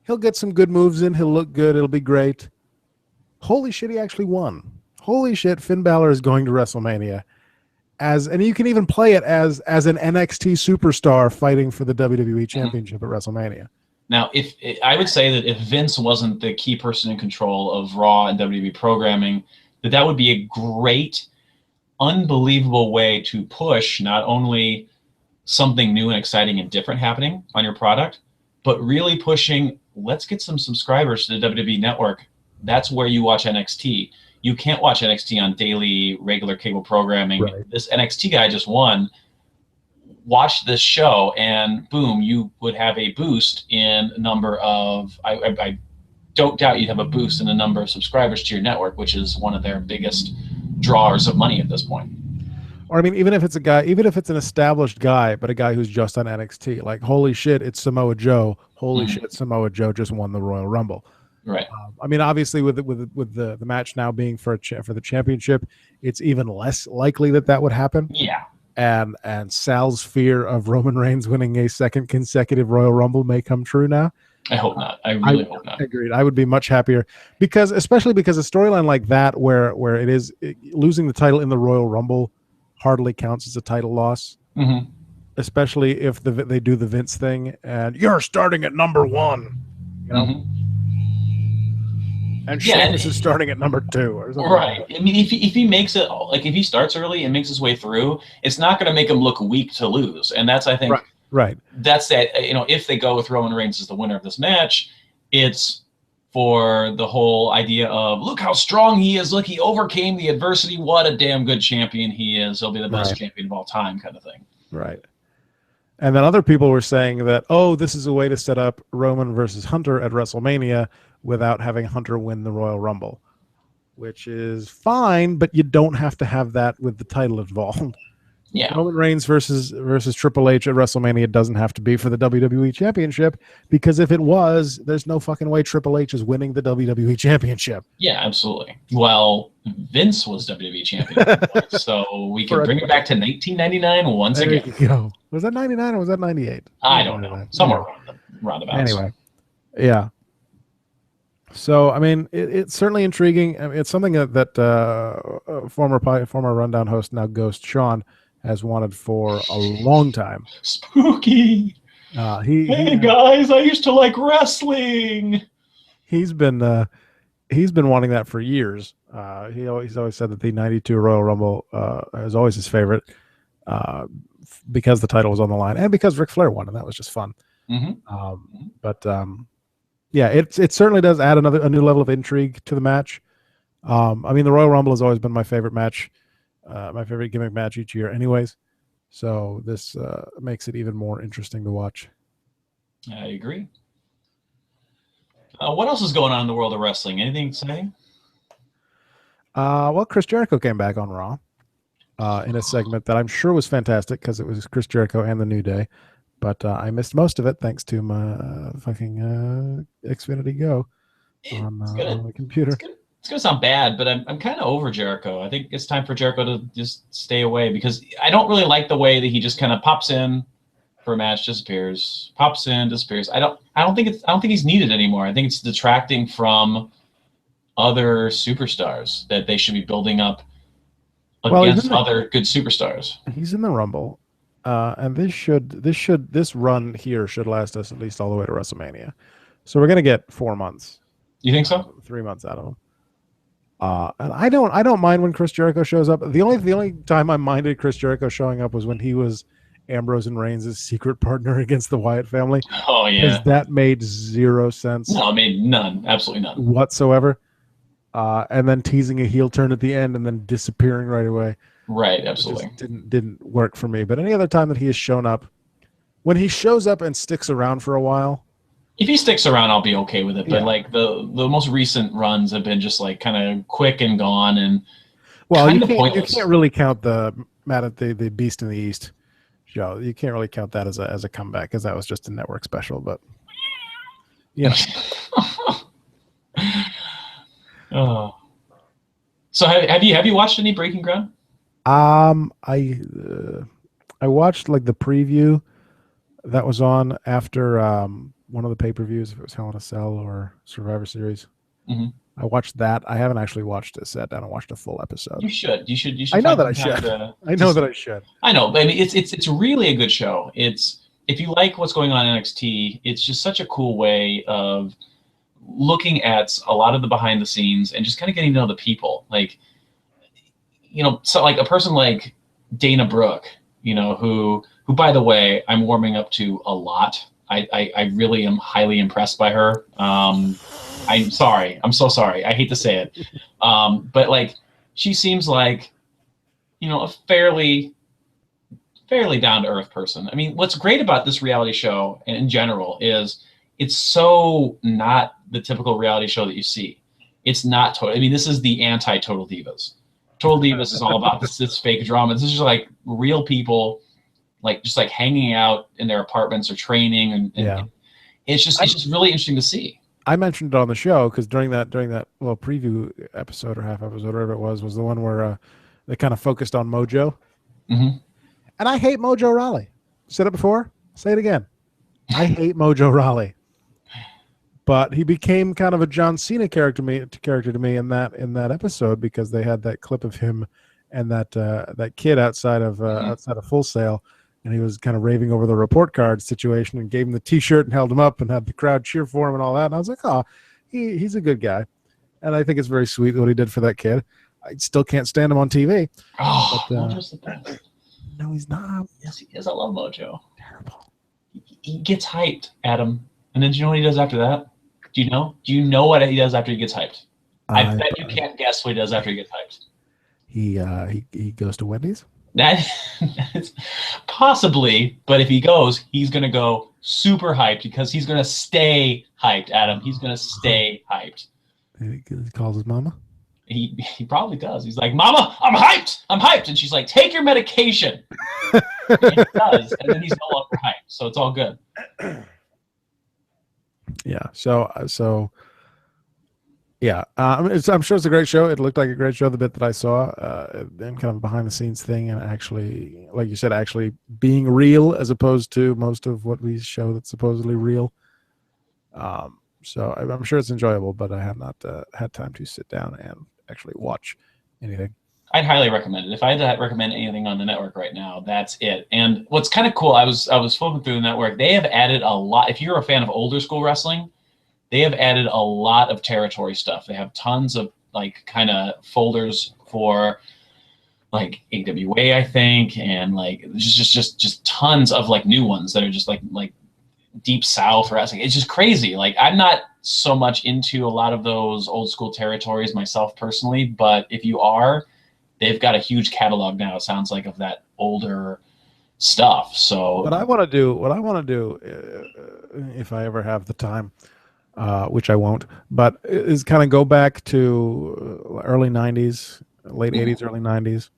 He'll get some good moves in. He'll look good. It'll be great. Holy shit, he actually won. Holy shit, Finn Balor is going to WrestleMania. And you can even play it as an NXT superstar fighting for the WWE Championship at WrestleMania. Now, I would say that if Vince wasn't the key person in control of Raw and WWE programming, that would be a great, unbelievable way to push not only something new and exciting and different happening on your product, but really pushing, let's get some subscribers to the WWE Network. That's where you watch NXT. You can't watch NXT on daily, regular cable programming. Right. This NXT guy just won. Watch this show, and boom, you would have a boost in number of, I don't doubt you'd have a boost in the number of subscribers to your network, which is one of their biggest drawers of money at this point. Or I mean, even if it's an established guy, but a guy who's just on NXT, like, holy shit, it's Samoa Joe. Holy shit, Samoa Joe just won the Royal Rumble. Right. I mean, obviously, with the match now being for the championship, it's even less likely that would happen. Yeah. And Sal's fear of Roman Reigns winning a second consecutive Royal Rumble may come true now. I hope not. I really hope not. Agreed. I would be much happier especially because a storyline like that, where losing the title in the Royal Rumble hardly counts as a title loss, especially if they do the Vince thing and you're starting at number 1, and Sheamus is starting at number 2 or something. Right. I mean, if he makes it, like if he starts early and makes his way through, it's not going to make him look weak to lose, and that's, I think, right. That's that. If they go with Roman Reigns as the winner of this match, it's for the whole idea of, look how strong he is. Look, he overcame the adversity. What a damn good champion he is. He'll be the best champion of all time, kind of thing. Right. And then other people were saying that, oh, this is a way to set up Roman versus Hunter at WrestleMania without having Hunter win the Royal Rumble, which is fine, but you don't have to have that with the title involved. Yeah. Roman Reigns versus Triple H at WrestleMania doesn't have to be for the WWE Championship, because if it was, there's no fucking way Triple H is winning the WWE Championship. Yeah, absolutely. Well, Vince was WWE champion, so we can bring it back to 1999 once there again. You go. Was that 99 or was that 98? I don't know. Somewhere around the roundabouts. Anyway, yeah. So, I mean, it's certainly intriguing. I mean, it's something that former Rundown host, now Ghost Sean, has wanted for a long time. Spooky. Hey guys, I used to like wrestling. He's been wanting that for years. He's always said that the '92 Royal Rumble is always his favorite, because the title was on the line and because Ric Flair won, and that was just fun. Yeah, it certainly does add a new level of intrigue to the match. I mean, the Royal Rumble has always been my favorite match. My favorite gimmick match each year anyways. So this makes it even more interesting to watch. I agree. What else is going on in the world of wrestling? Anything exciting? Well, Chris Jericho came back on Raw in a segment that I'm sure was fantastic because it was Chris Jericho and the New Day. But I missed most of it thanks to my fucking Xfinity Go on the computer. It's going to sound bad, but I'm kind of over Jericho. I think it's time for Jericho to just stay away, because I don't really like the way that he just kind of pops in for a match, disappears, pops in, disappears. I don't think he's needed anymore. I think it's detracting from other superstars that they should be building up against other good superstars. He's in the Rumble, and this run here should last us at least all the way to WrestleMania. So we're gonna get 4 months. You think so? 3 months out of him. And I don't mind when Chris Jericho shows up. The only time I minded Chris Jericho showing up was when he was Ambrose and Reigns' secret partner against the Wyatt family. Oh yeah, because that made zero sense. No, it made none, absolutely none whatsoever. And then teasing a heel turn at the end and then disappearing right away. Right, absolutely. Didn't work for me. But any other time that he has shown up, when he shows up and sticks around for a while. If he sticks around, I'll be okay with it. But like the most recent runs have been just like kind of quick and gone, and you can't really count the Matt at the Beast in the East show. You can't really count that as a comeback, because that was just a network special. But yeah. Oh. So have you watched any Breaking Ground? I watched like the preview that was on after one of the pay-per-views, if it was Hell in a Cell or Survivor Series. Mm-hmm. I watched that. I haven't actually sat down and watched a full episode. You should. I know that I should. I know. I mean, it's really a good show. If you like what's going on in NXT, it's just such a cool way of looking at a lot of the behind the scenes and just kind of getting to know the people. Like, so like a person like Dana Brooke, who by the way, I'm warming up to a lot. I really am highly impressed by her. I'm sorry. I'm so sorry. I hate to say it. But like, she seems like, a fairly down to earth person. I mean, what's great about this reality show in general is it's so not the typical reality show that you see. It's not total. I mean, this is the anti-Total Divas. Total Divas is all about this fake drama. This is just like real people, just hanging out in their apartments or training, and it's just really interesting to see. I mentioned it on the show because during that little preview episode or half episode, whatever it was the one where they kind of focused on Mojo. Mm-hmm. And I hate Mojo Rawley. Said it before. Say it again. I hate Mojo Rawley. But he became kind of a John Cena character to me in that episode, because they had that clip of him and that kid outside of Full Sail, and he was kind of raving over the report card situation and gave him the T-shirt and held him up and had the crowd cheer for him and all that. And I was like, oh, he's a good guy, and I think it's very sweet what he did for that kid. I still can't stand him on TV. Oh, Mojo's the best. No, he's not. Yes, he is. I love Mojo. Terrible. He gets hyped, Adam, and then do you know what he does after that? Do you know? Do you know what he does after he gets hyped? I bet you can't guess what he does after he gets hyped. He goes to Wendy's. That is possibly, but if he goes, he's going to go super hyped because he's going to stay hyped, Adam. He's going to stay hyped. He calls his mama. He probably does. He's like, Mama, I'm hyped. I'm hyped. And she's like, take your medication. And he does. And then he's no longer hyped. So it's all good. Yeah. So yeah. I'm sure it's a great show. It looked like a great show, the bit that I saw, and kind of a behind the scenes thing, and actually, like you said, actually being real as opposed to most of what we show that's supposedly real. So I'm sure it's enjoyable, but I have not had time to sit down and actually watch anything. I'd highly recommend it. If I had to recommend anything on the network right now, that's it. And what's kind of cool, I was flipping through the network. They have added a lot. If you're a fan of older school wrestling, they have added a lot of territory stuff. They have tons of like kind of folders for like AWA, I think, and like just tons of like new ones that are just like Deep South wrestling. It's just crazy. Like, I'm not so much into a lot of those old school territories myself personally, but if you are, they've got a huge catalog now, it sounds like, of that older stuff. So what I want to do if I ever have the time, which I won't, but is kind of go back to early 90s, late 80s, early 90s.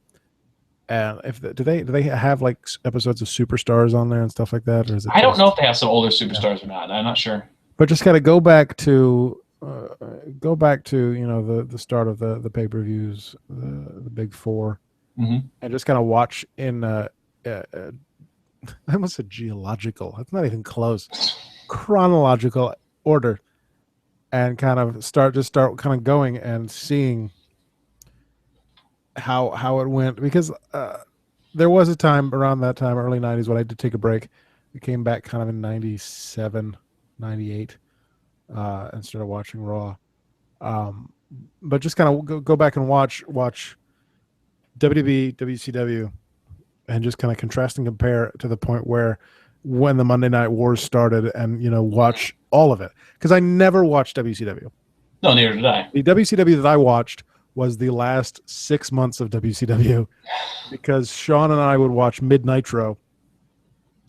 And do they have like episodes of Superstars on there and stuff like that, or is it? I don't know if they have some older Superstars or not. I'm not sure. But just kind of go back to the start of the pay-per-views, the big four, and just kind of watch in I almost said geological. That's not even close. Chronological order, and kind of start kind of going and seeing how it went, because there was a time around that time, early 90s, when I did take a break. We came back kind of in 97, 98, and started watching Raw. But just kind of go back and watch WWE, WCW, and just kind of contrast and compare to the point where when the Monday Night Wars started, and watch all of it, because I never watched WCW. No, neither did I. The WCW that I watched was the last 6 months of WCW, because Sean and I would watch Mid Nitro,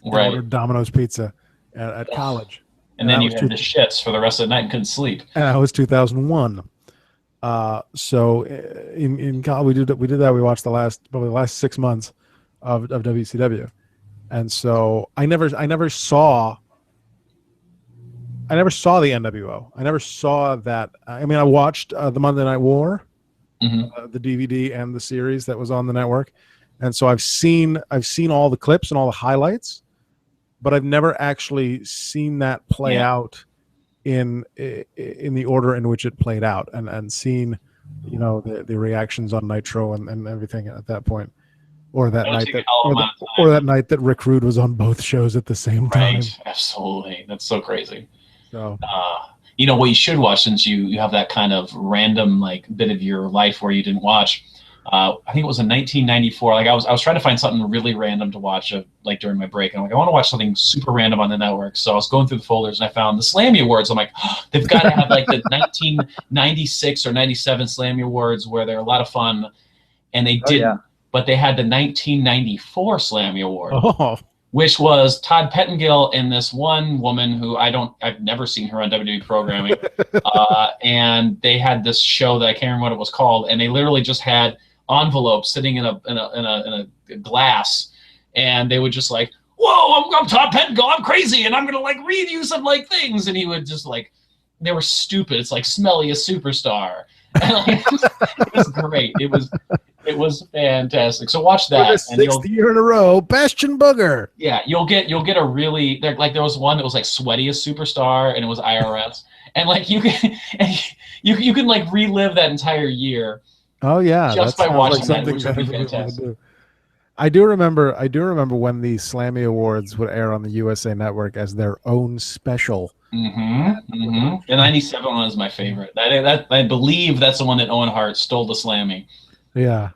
right, order Domino's Pizza at college, and then you had the shits for the rest of the night and couldn't sleep. And that was 2001. So in college we did that. We watched probably the last 6 months of WCW, and so I never saw the NWO. I never saw that. I mean, I watched the Monday Night War, the DVD and the series that was on the network, and so I've seen all the clips and all the highlights, but I've never actually seen that play out in the order in which it played out, and seen the reactions on Nitro and everything at that point, or that night that Rick Rude was on both shows at the same time. Right, absolutely. That's so crazy. So what you should watch, since you have that kind of random like bit of your life where you didn't watch, I think it was in 1994. Like I was trying to find something really random to watch like during my break. And I'm like, I want to watch something super random on the network. So I was going through the folders and I found the Slammy Awards. I'm like, they've got to have like the 1996 or 97 Slammy Awards, where they're a lot of fun. And they didn't, but they had the 1994 Slammy Award, which was Todd Pettengill and this one woman who I've never seen her on WWE programming. And they had this show that I can't remember what it was called. And they literally just had envelopes sitting in a glass, and they would just like, whoa, I'm Todd Pettengill, I'm crazy, and I'm gonna like read you some like things, and he would just like, they were stupid. It's like Smelly a Superstar. And, like, it was great. It was fantastic. So watch that. For the 6th year in a row, Bastion Booger. Yeah, you'll get a really there was one that was like Sweatiest Superstar, and it was IRS, and like you can like relive that entire year. Oh yeah, just by watching that, which would be fantastic. I do remember when the Slammy Awards would air on the USA Network as their own special. The 97 one is my favorite. That I believe that's the one that Owen Hart stole the Slammy. Yeah,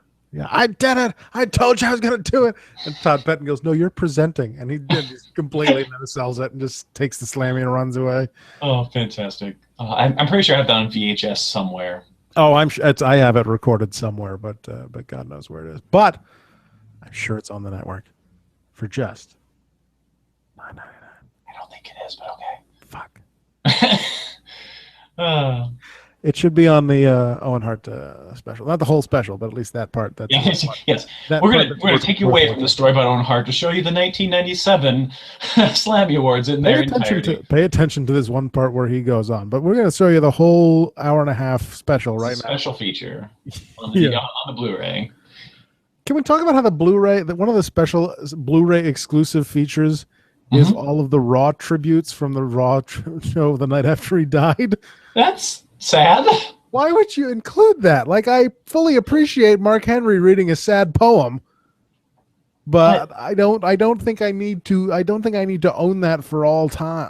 I did it. I told you I was going to do it. And Todd Pettengill goes, "No, you're presenting," and he did. Just completely sells it and just takes the Slammy and runs away. Oh, fantastic! I'm pretty sure I have that on VHS somewhere. Oh, I'm sure I have it recorded somewhere, but God knows where it is. But I'm sure it's on the network for just $9.99. I don't think it is, but Fuck. okay. It should be on the Owen Hart special. Not the whole special, but at least that part. That's Yes, yes. That We're part gonna take you away from the story about Owen Hart to show you the 1997 Slammy Awards in their entirety. Pay attention to this one part where he goes on. But we're going to show you the whole hour and a half special right now. Special feature on the Blu-ray. Can we talk about how the Blu-ray, one of the special Blu-ray exclusive features is all of the Raw tributes from the Raw show the night after he died? That's sad. Why would you include that? Like, I fully appreciate Mark Henry reading a sad poem, but I don't think I need to own that for all time.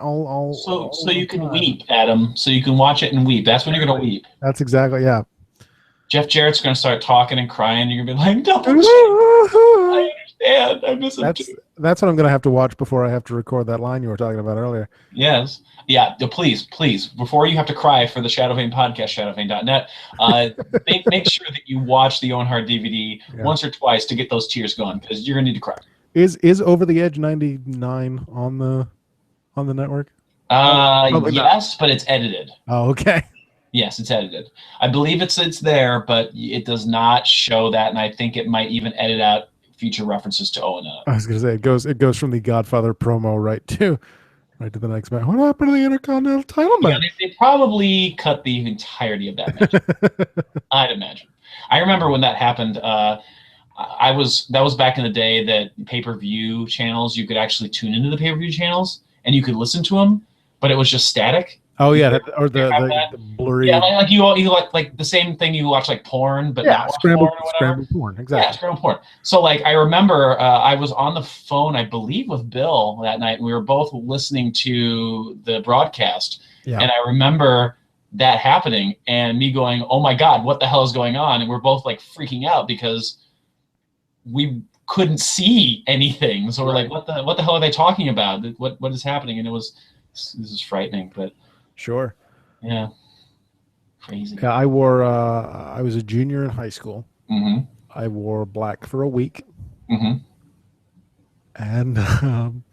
So you can weep, Adam. So you can watch it and weep. That's when you're gonna weep. That's exactly, yeah. Jeff Jarrett's gonna start talking and crying. And you're gonna be like, "Don't I understand. I miss him too." That's what I'm gonna have to watch before I have to record that line you were talking about earlier. Yes. Yeah, please, before you have to cry for the Shadow Vein podcast, shadowvein.net, make sure that you watch the Owen Hart DVD once or twice to get those tears going, because you're gonna need to cry. Is Over the Edge 99 on the network? Yes, but it's edited. Oh, okay. Yes, it's edited. I believe it's there, but it does not show that, and I think it might even edit out future references to Owen. I was gonna say it goes from the Godfather promo right to the next match. What happened to the Intercontinental title match? Yeah, they probably cut the entirety of that match. I'd imagine. I remember when that happened. That was back in the day that pay-per-view channels, you could actually tune into the pay-per-view channels and you could listen to them, but it was just static. Oh yeah, the blurry. Yeah, like you like the same thing you watch like porn, but not scrambled porn, exactly. Yeah, scrambled porn. So like I remember I was on the phone, I believe, with Bill that night, and we were both listening to the broadcast. Yeah. And I remember that happening and me going, "Oh my God, what the hell is going on?" And we're both like freaking out because we couldn't see anything. So we're like, "What the hell are they talking about? What is happening?" And this is frightening, but. Sure. Yeah. Crazy. Yeah, I was a junior in high school. Mm-hmm. I wore black for a week. Mm-hmm. And I'm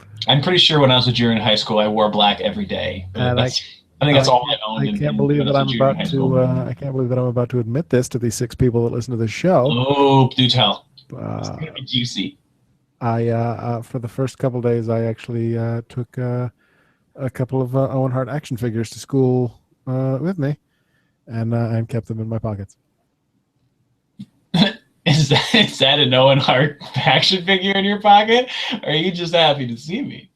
pretty sure when I was a junior in high school, I wore black every day. And I think that's all I owned. I can't believe that I'm about to admit this to these 6 people that listen to this show. Oh, do tell. It's gonna be juicy. I for the first couple days, I actually took a couple of Owen Hart action figures to school with me, and kept them in my pockets. Is that an Owen Hart action figure in your pocket? Or are you just happy to see me?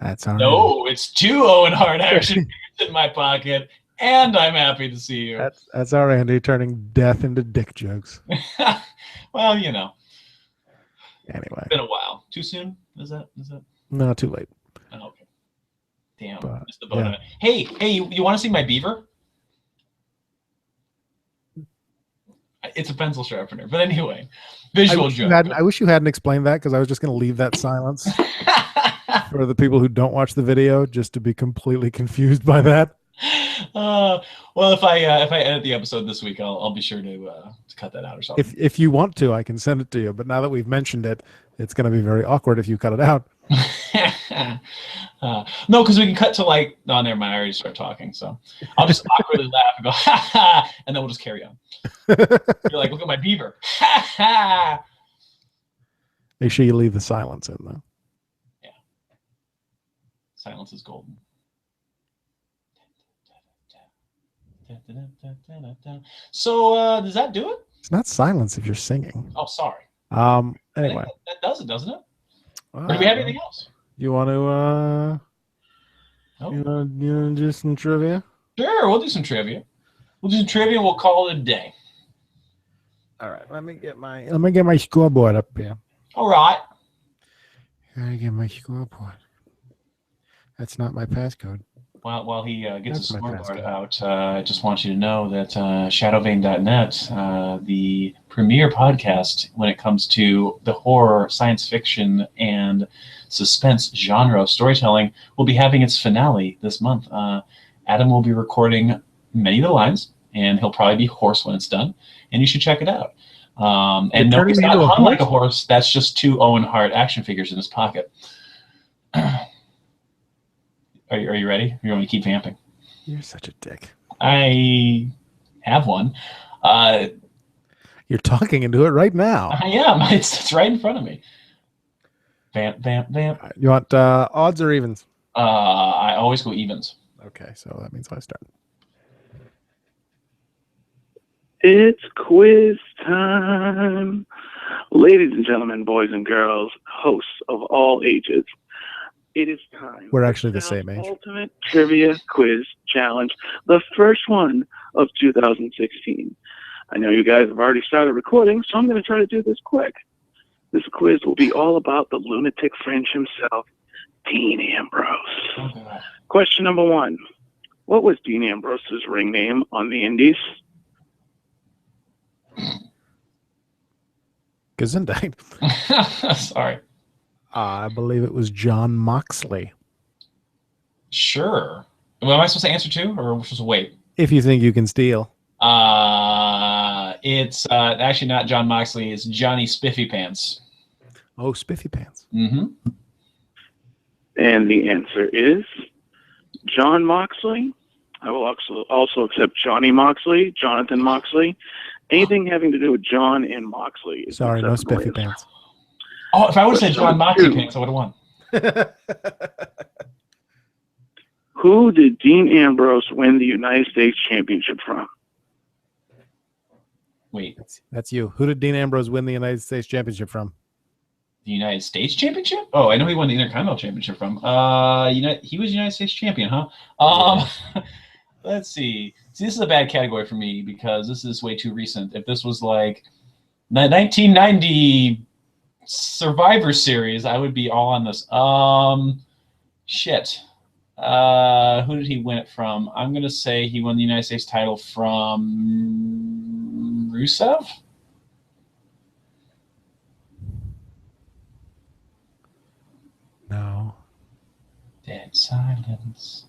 That's all right. No, it's 2 Owen Hart action figures in my pocket, and I'm happy to see you. That's our Andy turning death into dick jokes. Well, you know. Anyway, it's been a while. Too soon? Is that? No, too late. Oh, okay. Damn. But, the bone. Yeah. Hey, you want to see my beaver? It's a pencil sharpener. But anyway, visual joke. I wish you hadn't explained that, because I was just going to leave that silence for the people who don't watch the video, just to be completely confused by that. Well, if I edit the episode this week, I'll be sure to cut that out or something. If you want to, I can send it to you. But now that we've mentioned it, it's going to be very awkward if you cut it out. No, because we can cut to like. No, never mind. I already start talking, so I'll just awkwardly laugh and go ha ha, and then we'll just carry on. You're like, look at my beaver. Ha ha. Make sure you leave the silence in, though. Yeah. Silence is golden. So does that do it? It's not silence if you're singing. Oh, sorry. Anyway, that does it, doesn't it? Or do we have anything else? You want to you want to do some trivia? Sure, we'll do some trivia. We'll do some trivia and we'll call it a day. All right, let me get my scoreboard up here. All right. I get my scoreboard. That's not my passcode. While he gets his scoreboard out, I just want you to know that shadowvein.net, the premier podcast when it comes to the horror, science fiction, and suspense genre of storytelling, will be having its finale this month. Adam will be recording many of the lines, and he'll probably be hoarse when it's done, and you should check it out. And no, turning he's me not into a hung like a horse? horse. That's just two Owen Hart action figures in his pocket. Are you ready? Or you want me to keep vamping? You're such a dick. I have one. You're talking into it right now. I am. It's right in front of me. Vamp, vamp, vamp. You want odds or evens? I always go evens. Okay, so that means I start. It's quiz time. Ladies and gentlemen, boys and girls, hosts of all ages, it is time. We're for actually the Sal's same age. Ultimate Trivia Quiz Challenge, the first one of 2016. I know you guys have already started recording, so I'm going to try to do this quick. This quiz will be all about the lunatic fringe himself, Dean Ambrose. Okay. Question number 1. What was Dean Ambrose's ring name on the Indies? Gesundheit. Sorry. I believe it was John Moxley. Sure. Well, am I supposed to answer too, or am I supposed to wait? If you think you can steal. It's actually not John Moxley. It's Johnny Spiffy Pants. Oh, Spiffy Pants. Mm-hmm. And the answer is John Moxley. I will also accept Johnny Moxley, Jonathan Moxley. Anything having to do with John and Moxley is Sorry, no acceptable. Spiffy Pants. Oh, if I would have said John Moxley 2. Pants, I would have won. Who did Dean Ambrose win the United States Championship from? Wait, That's you. Who did Dean Ambrose win the United States Championship from? the United States Championship? Oh, I know he won the Intercontinental Championship from. He was United States champion, huh? Let's see. This is a bad category for me because this is way too recent. If this was like 1990 Survivor Series, I would be all on this. Shit. Who did he win it from? I'm gonna say he won the United States title from Rusev. No. Dead silence.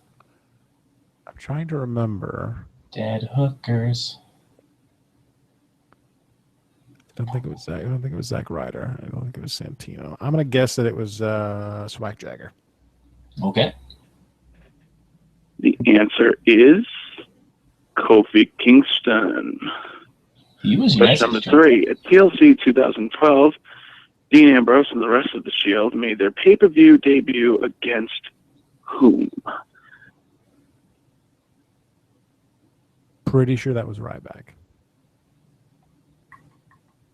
I'm trying to remember. Dead hookers. I don't think it was Zach. I don't think it was Zack Ryder. I don't think it was Santino. I'm gonna guess that it was Swack Jagger. Okay. The answer is Kofi Kingston. He was United Question number States champion. 3. At TLC 2012, Dean Ambrose and the rest of the Shield made their pay-per-view debut against whom? Pretty sure that was Ryback.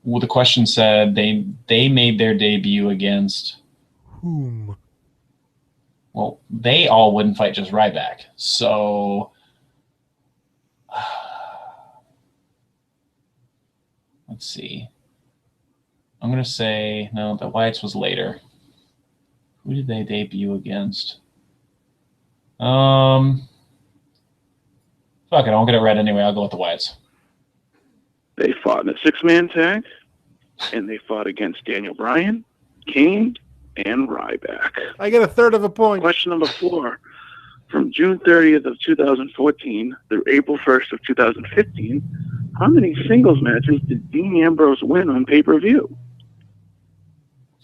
Well, the question said they made their debut against. Whom? Well, they all wouldn't fight just Ryback. So let's see. I'm gonna say no. The Wyatt's was later. Who did they debut against? Fuck it. I won't get it right anyway. I'll go with the Wyatts. They fought in a 6-man tag, and they fought against Daniel Bryan, Kane, and Ryback. I get a third of a point. Question number 4. From June 30th of 2014 through April 1st of 2015, how many singles matches did Dean Ambrose win on pay-per-view?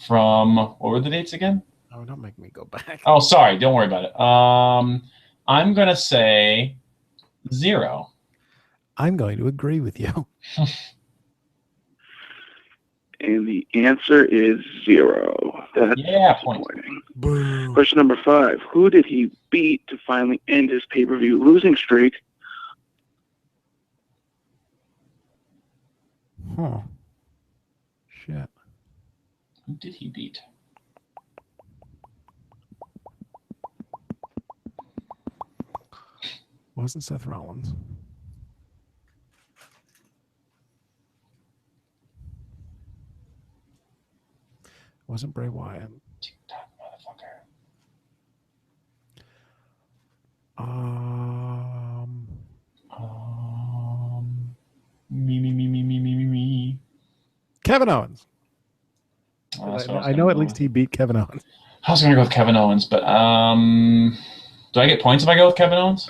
From what were the dates again? Oh, don't make me go back. Oh, sorry. Don't worry about it. I'm gonna say 0. I'm going to agree with you. And the answer is 0. That's point. disappointing. Boo. Question number 5. Who did he beat to finally end his pay-per-view losing streak? Huh. Shit. Who did he beat? Wasn't Seth Rollins. Wasn't Bray Wyatt. Motherfucker. Me. Kevin Owens. That's what I know at least he beat Kevin Owens. I was gonna go with Kevin Owens, but do I get points if I go with Kevin Owens?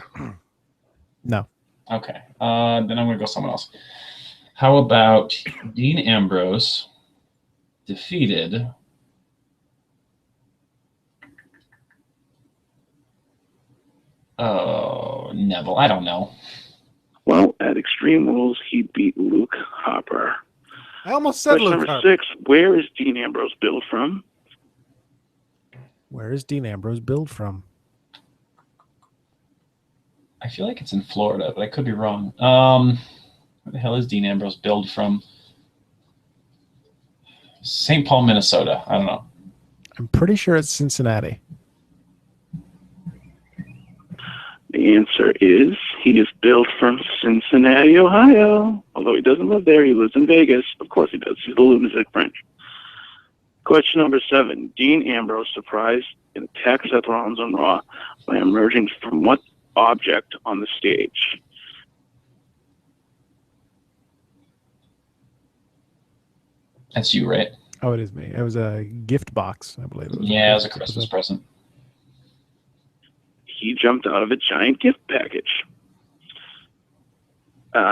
No. Okay. Then I'm gonna go someone else. How about Dean Ambrose defeated Neville? I don't know. Well, at Extreme Rules, he beat Luke Harper. I almost said Question Luke number Harper. 6, where is Dean Ambrose billed from? Where is Dean Ambrose billed from? I feel like it's in Florida, but I could be wrong. Where the hell is Dean Ambrose billed from? St. Paul, Minnesota. I don't know. I'm pretty sure it's Cincinnati. The answer is he is billed from Cincinnati, Ohio. Although he doesn't live there, he lives in Vegas. Of course he does. He's a lunatic French. Question number 7. Dean Ambrose surprised and attacked Seth Rollins on Raw by emerging from what object on the stage? That's you, right? Oh, it is me. It was a gift box, I believe. It was Yeah, it was a Christmas present. He jumped out of a giant gift package.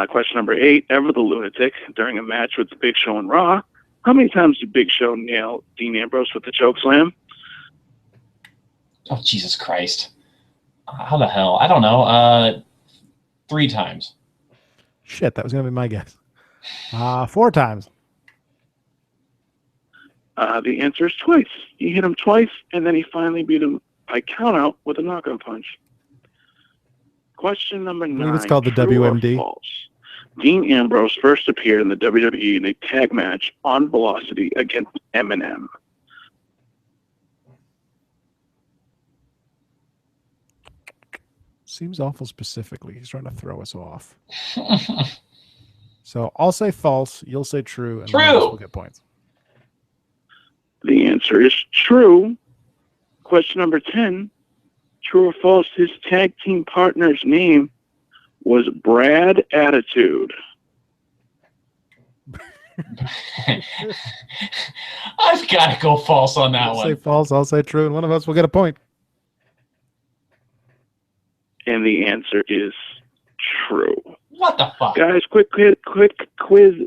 Question number 8. Ever the Lunatic, during a match with the Big Show and Raw, how many times did Big Show nail Dean Ambrose with the choke slam? Oh, Jesus Christ. How the hell? I don't know. 3 times. Shit, that was going to be my guess. 4 times. The answer is twice. He hit him twice, and then he finally beat him by countout with a knockout punch. Question number 9. I believe it's called the True or WMD. false? Dean Ambrose first appeared in the WWE in a tag match on Velocity against Eminem. Seems awful specifically. He's trying to throw us off. So I'll say false. You'll say true. And True. We'll get points. The answer is true. Question number 10. True or false? His tag team partner's name was Brad Attitude. I've got to go false on that I'll one. say false. I'll say true. And one of us will get a point. And the answer is true. What the fuck? Guys, quick quiz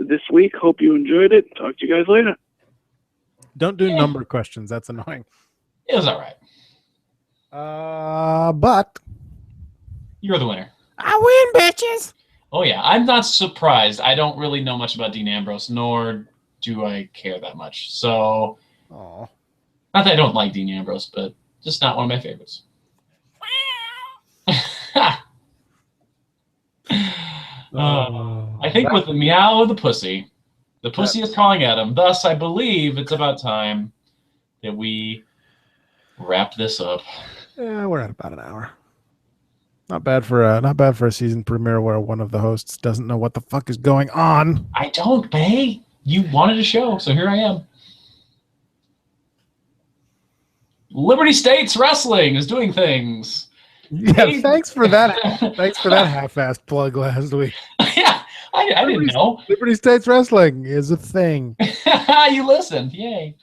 this week. Hope you enjoyed it. Talk to you guys later. Don't do number questions. That's annoying. It was all right. But You're the winner. I win, bitches. Oh, yeah. I'm not surprised. I don't really know much about Dean Ambrose, nor do I care that much. So, Oh. not that I don't like Dean Ambrose, but just not one of my favorites. I think with the meow of the pussy is calling at him. Thus, I believe it's about time that we wrap this up. Yeah, we're at about an hour. Not bad for a season premiere where one of the hosts doesn't know what the fuck is going on. I don't, but hey, you wanted a show, so here I am. Liberty States Wrestling is doing things. Yeah, thanks for that. Thanks for that half-assed plug last week. Yeah, I didn't know. Liberty States Wrestling is a thing. You listened. Yay.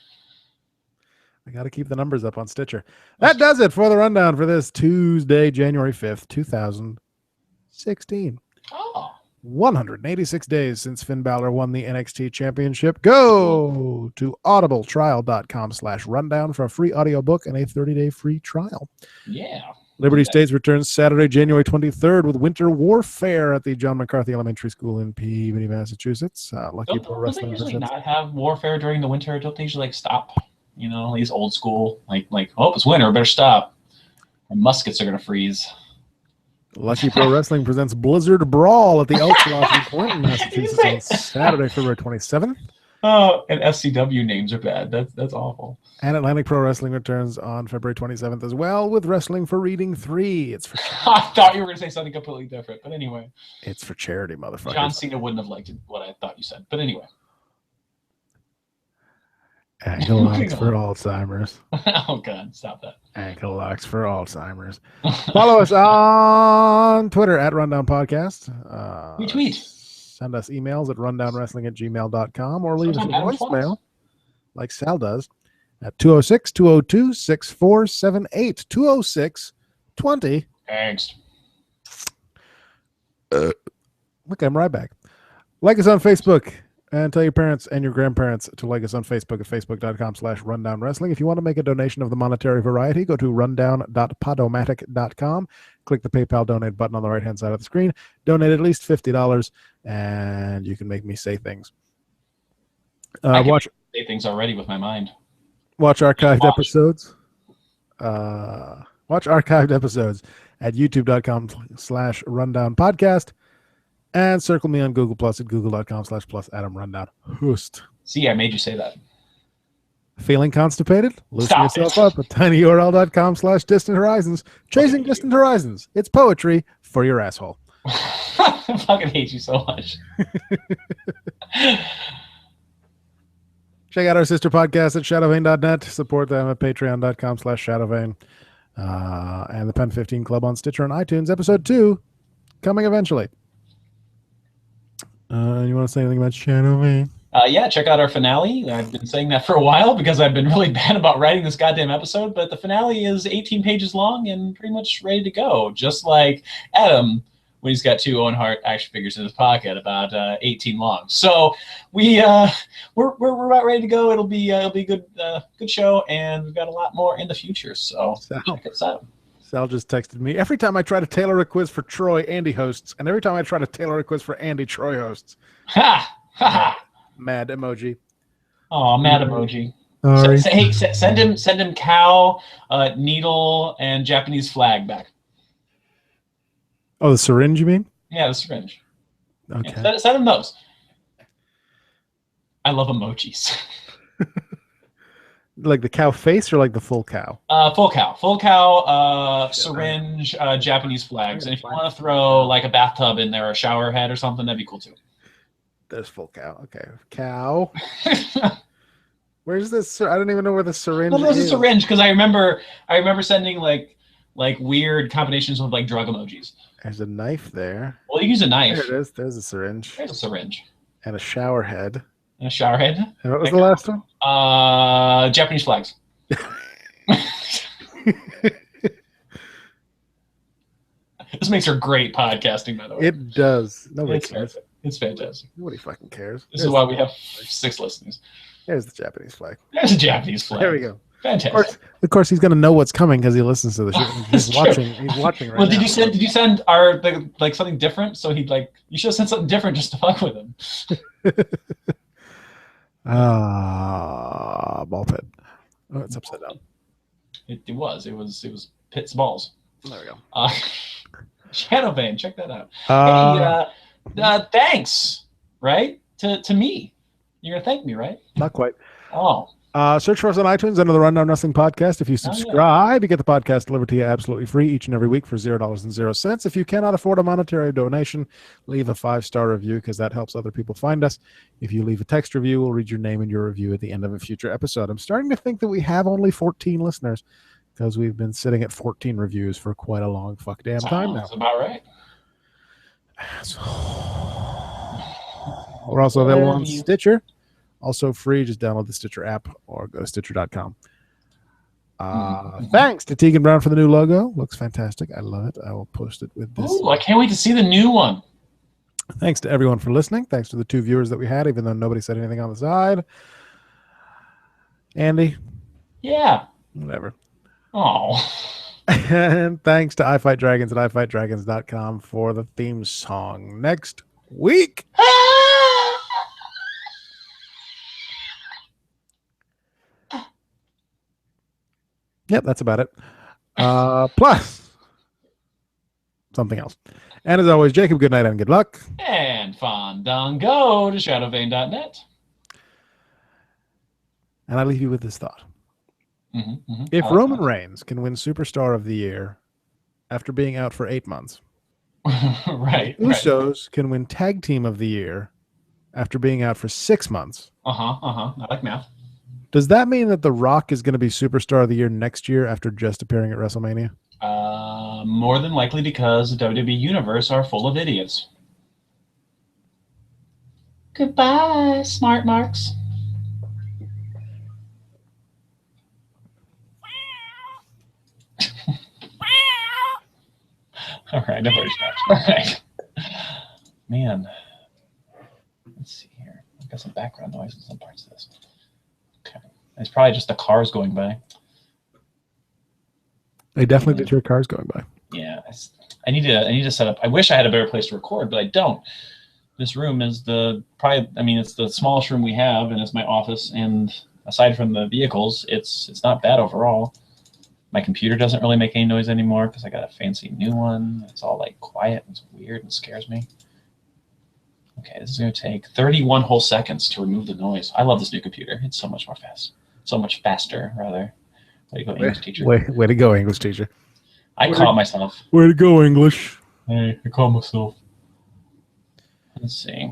I got to keep the numbers up on Stitcher. That does it for the rundown for this Tuesday, January 5th, 2016. Oh. 186 days since Finn Balor won the NXT Championship. Go to audibletrial.com/rundown for a free audiobook and a 30-day free trial. Yeah. Liberty States returns Saturday, January 23rd with Winter Warfare at the John McCarthy Elementary School in Peabody, Massachusetts. Lucky Pro Don't they Wrestling usually presents. not have warfare during the winter? Don't they usually stop? You know, these old school, like, oh, it's winter, better stop. And muskets are going to freeze. Lucky Pro Wrestling presents Blizzard Brawl at the Elks Lodge in Clinton, Massachusetts on Saturday, February 27th. Oh, and SCW names are bad. That's awful. And Atlantic Pro Wrestling returns on February 27th as well with Wrestling for Reading 3. It's for I thought you were going to say something completely different, but anyway. It's for charity, motherfucker. John Cena wouldn't have liked it, what I thought you said, but anyway. Ankle locks for Alzheimer's. Oh, God, stop that. Ankle locks for Alzheimer's. Follow us on Twitter at Rundown Podcast. Retweet. Send us emails at rundownwrestling@gmail.com or leave us a Sometime Adam voicemail like Sal does at 206-202-6478. 206-20. Thanks. Look, I'm right back. Like us on Facebook and tell your parents and your grandparents to like us on Facebook at facebook.com/rundownwrestling. If you want to make a donation of the monetary variety, go to rundown.podomatic.com. Click the PayPal donate button on the right-hand side of the screen. Donate at least $50, and you can make me say things. I can Watch say things already with my mind. archived episodes. Watch archived episodes at youtube.com/rundownpodcast. And circle me on Google Plus at google.com/plus Adam Rundown host. See, I made you say that. Feeling constipated? Loosen Stop yourself it. up at tinyurl.com/distant horizons. Chasing distant horizons. It's poetry for your asshole. I fucking hate you so much. Check out our sister podcast at shadowvane.net. Support them at patreon.com/shadowvane. And the Pen15 Club on Stitcher and iTunes. Episode 2 coming eventually. You want to say anything about Shadowvane? Yeah, check out our finale. I've been saying that for a while because I've been really bad about writing this goddamn episode, but the finale is 18 pages long and pretty much ready to go. Just like Adam when he's got 2 Owen Hart action figures in his pocket, about 18 long. So we're about ready to go. It'll be a good show, and we've got a lot more in the future. So check us out. Sal just texted me. Every time I try to tailor a quiz for Troy, Andy hosts, and every time I try to tailor a quiz for Andy, Troy hosts. Ha! Ha! Mad emoji. Oh, mad emoji. Hey, send him cow, needle, and Japanese flag back. Oh, the syringe, you mean? Yeah, the syringe. Okay. Yeah, send him those. I love emojis. Like the cow face or like the full cow? Full cow, syringe, Japanese flags. And if you want to throw like a bathtub in there, or a shower head or something, that'd be cool too. There's full cow. Okay. Cow. Where's this? I don't even know where the syringe is. Well, there's a syringe because I remember sending like weird combinations with like drug emojis. There's a knife there. Well, you use a knife. There it is. There's a syringe. There's a syringe. And a shower head. And a shower head. And what was the last one? Japanese flags. This makes her great podcasting, by the way. It does. Nobody cares. It's fantastic. Nobody fucking cares. This is why we have 6 listeners. There's the Japanese flag. There's a Japanese flag. There we go. Fantastic. Of course, he's going to know what's coming because he listens to the show. He's watching. He's watching right now. Well, did you send our like something different? So he'd like you should have sent something different just to fuck with him. Ball pit. Oh, it's upside down. It was Pitt's balls. There we go. Shadowvane, check that out. Hey, thanks, right? To me. You're gonna thank me, right? Not quite. Oh. Search for us on iTunes under the Rundown Wrestling Podcast. If you subscribe, you get the podcast delivered to you absolutely free each and every week for $0.00. If you cannot afford a monetary donation, leave a 5-star review because that helps other people find us. If you leave a text review, we'll read your name and your review at the end of a future episode. I'm starting to think that we have only 14 listeners because we've been sitting at 14 reviews for quite a long fuck damn time now. That's about right. So, we're also available on Stitcher. Also free, just download the Stitcher app or go to Stitcher.com. Thanks to Tegan Brown for the new logo. Looks fantastic. I love it. I will post it with this. Ooh, I can't wait to see the new one. Thanks to everyone for listening. Thanks to the 2 viewers that we had, even though nobody said anything on the side. Andy? Yeah. Whatever. Oh. And thanks to iFightDragons at iFightDragons.com for the theme song. Next week. Yep, that's about it. Plus something else. And as always, Jacob, good night and good luck. And Fandango to shadowvane.net. And I leave you with this thought. If Roman Reigns can win Superstar of the Year after being out for 8 months, right, Usos can win Tag Team of the Year after being out for 6 months. I like math. Does that mean that The Rock is going to be Superstar of the Year next year after just appearing at WrestleMania? More than likely because the WWE Universe are full of idiots. Goodbye, smart marks. All right, I've already stopped. All right. Man. got some background noise in some parts of this. Okay. It's probably just the cars going by. They definitely did hear cars going by. Yeah. I need to set up. I wish I had a better place to record, but I don't. This room is it's the smallest room we have, and it's my office. And aside from the vehicles, it's not bad overall. My computer doesn't really make any noise anymore because I got a fancy new one. It's all like quiet. It's weird and scares me. Okay, this is going to take 31 whole seconds to remove the noise. I love this new computer. It's so much more fast. So much faster, rather. Way to go, English teacher. Way to go, English teacher. I caught myself. Way to go, English. Hey, I caught myself. Let's see.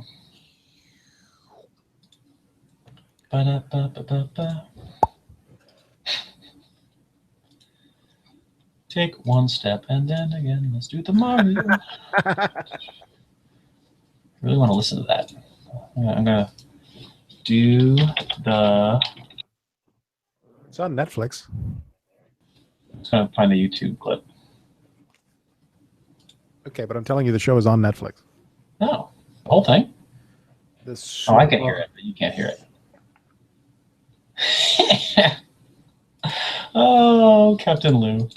Ba-da-ba-ba-ba-ba. Take one step and then again. Let's do the Mario. Really want to listen to that. I'm gonna do the. It's on Netflix. I'm just gonna find the YouTube clip. Okay, but I'm telling you, the show is on Netflix. No, the whole thing. Show, I can hear it, but you can't hear it. Oh, Captain Lou.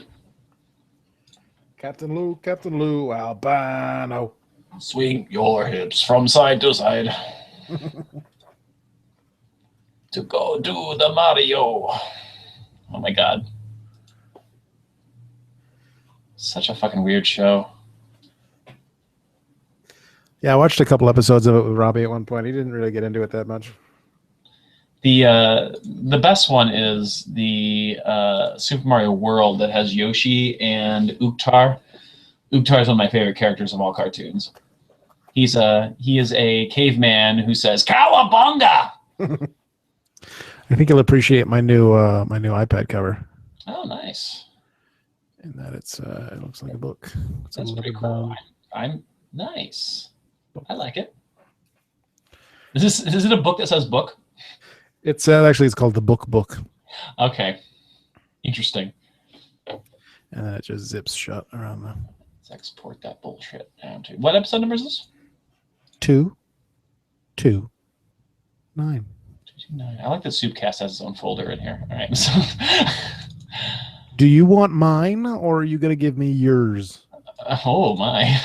Captain Lou, albino. Swing your hips from side to side. To go do the Mario. Oh my god. Such a fucking weird show. Yeah, I watched a couple episodes of it with Robbie at one point. He didn't really get into it that much. The best one is the Super Mario World that has Yoshi and Uktar. Uktar is one of my favorite characters of all cartoons. He is a caveman who says "Cowabunga." I think you'll appreciate my new iPad cover. Oh, nice. In that it looks like a book. That's pretty cool. I'm nice. I like it. Is it a book that says book? It's actually it's called the book. Okay, interesting. And then it just zips shut around the. Let's export that bullshit down to what episode number is this? 229. 229. I like that Soupcast has its own folder in here. All right. So do you want mine, or are you gonna give me yours? Oh my.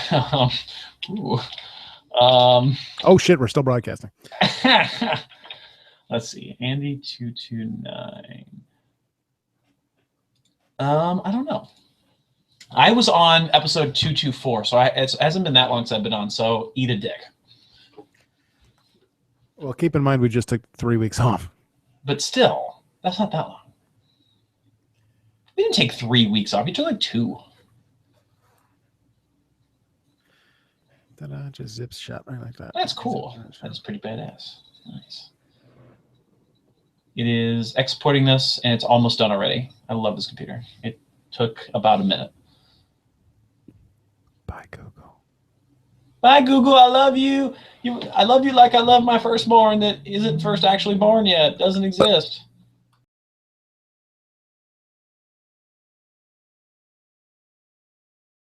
Ooh. Oh shit, we're still broadcasting. Let's see, Andy 229. I don't know. I was on episode 224, so it hasn't been that long since I've been on. So eat a dick. Well, keep in mind we just took 3 weeks off. But still, that's not that long. We didn't take 3 weeks off. We took like 2. That just zips shut right like that. That's cool. That's pretty badass. Nice. It is exporting this, and it's almost done already. I love this computer. It took about a minute. Bye, Google. Bye, Google. I love you. I love you like I love my firstborn that isn't first actually born yet. Doesn't exist.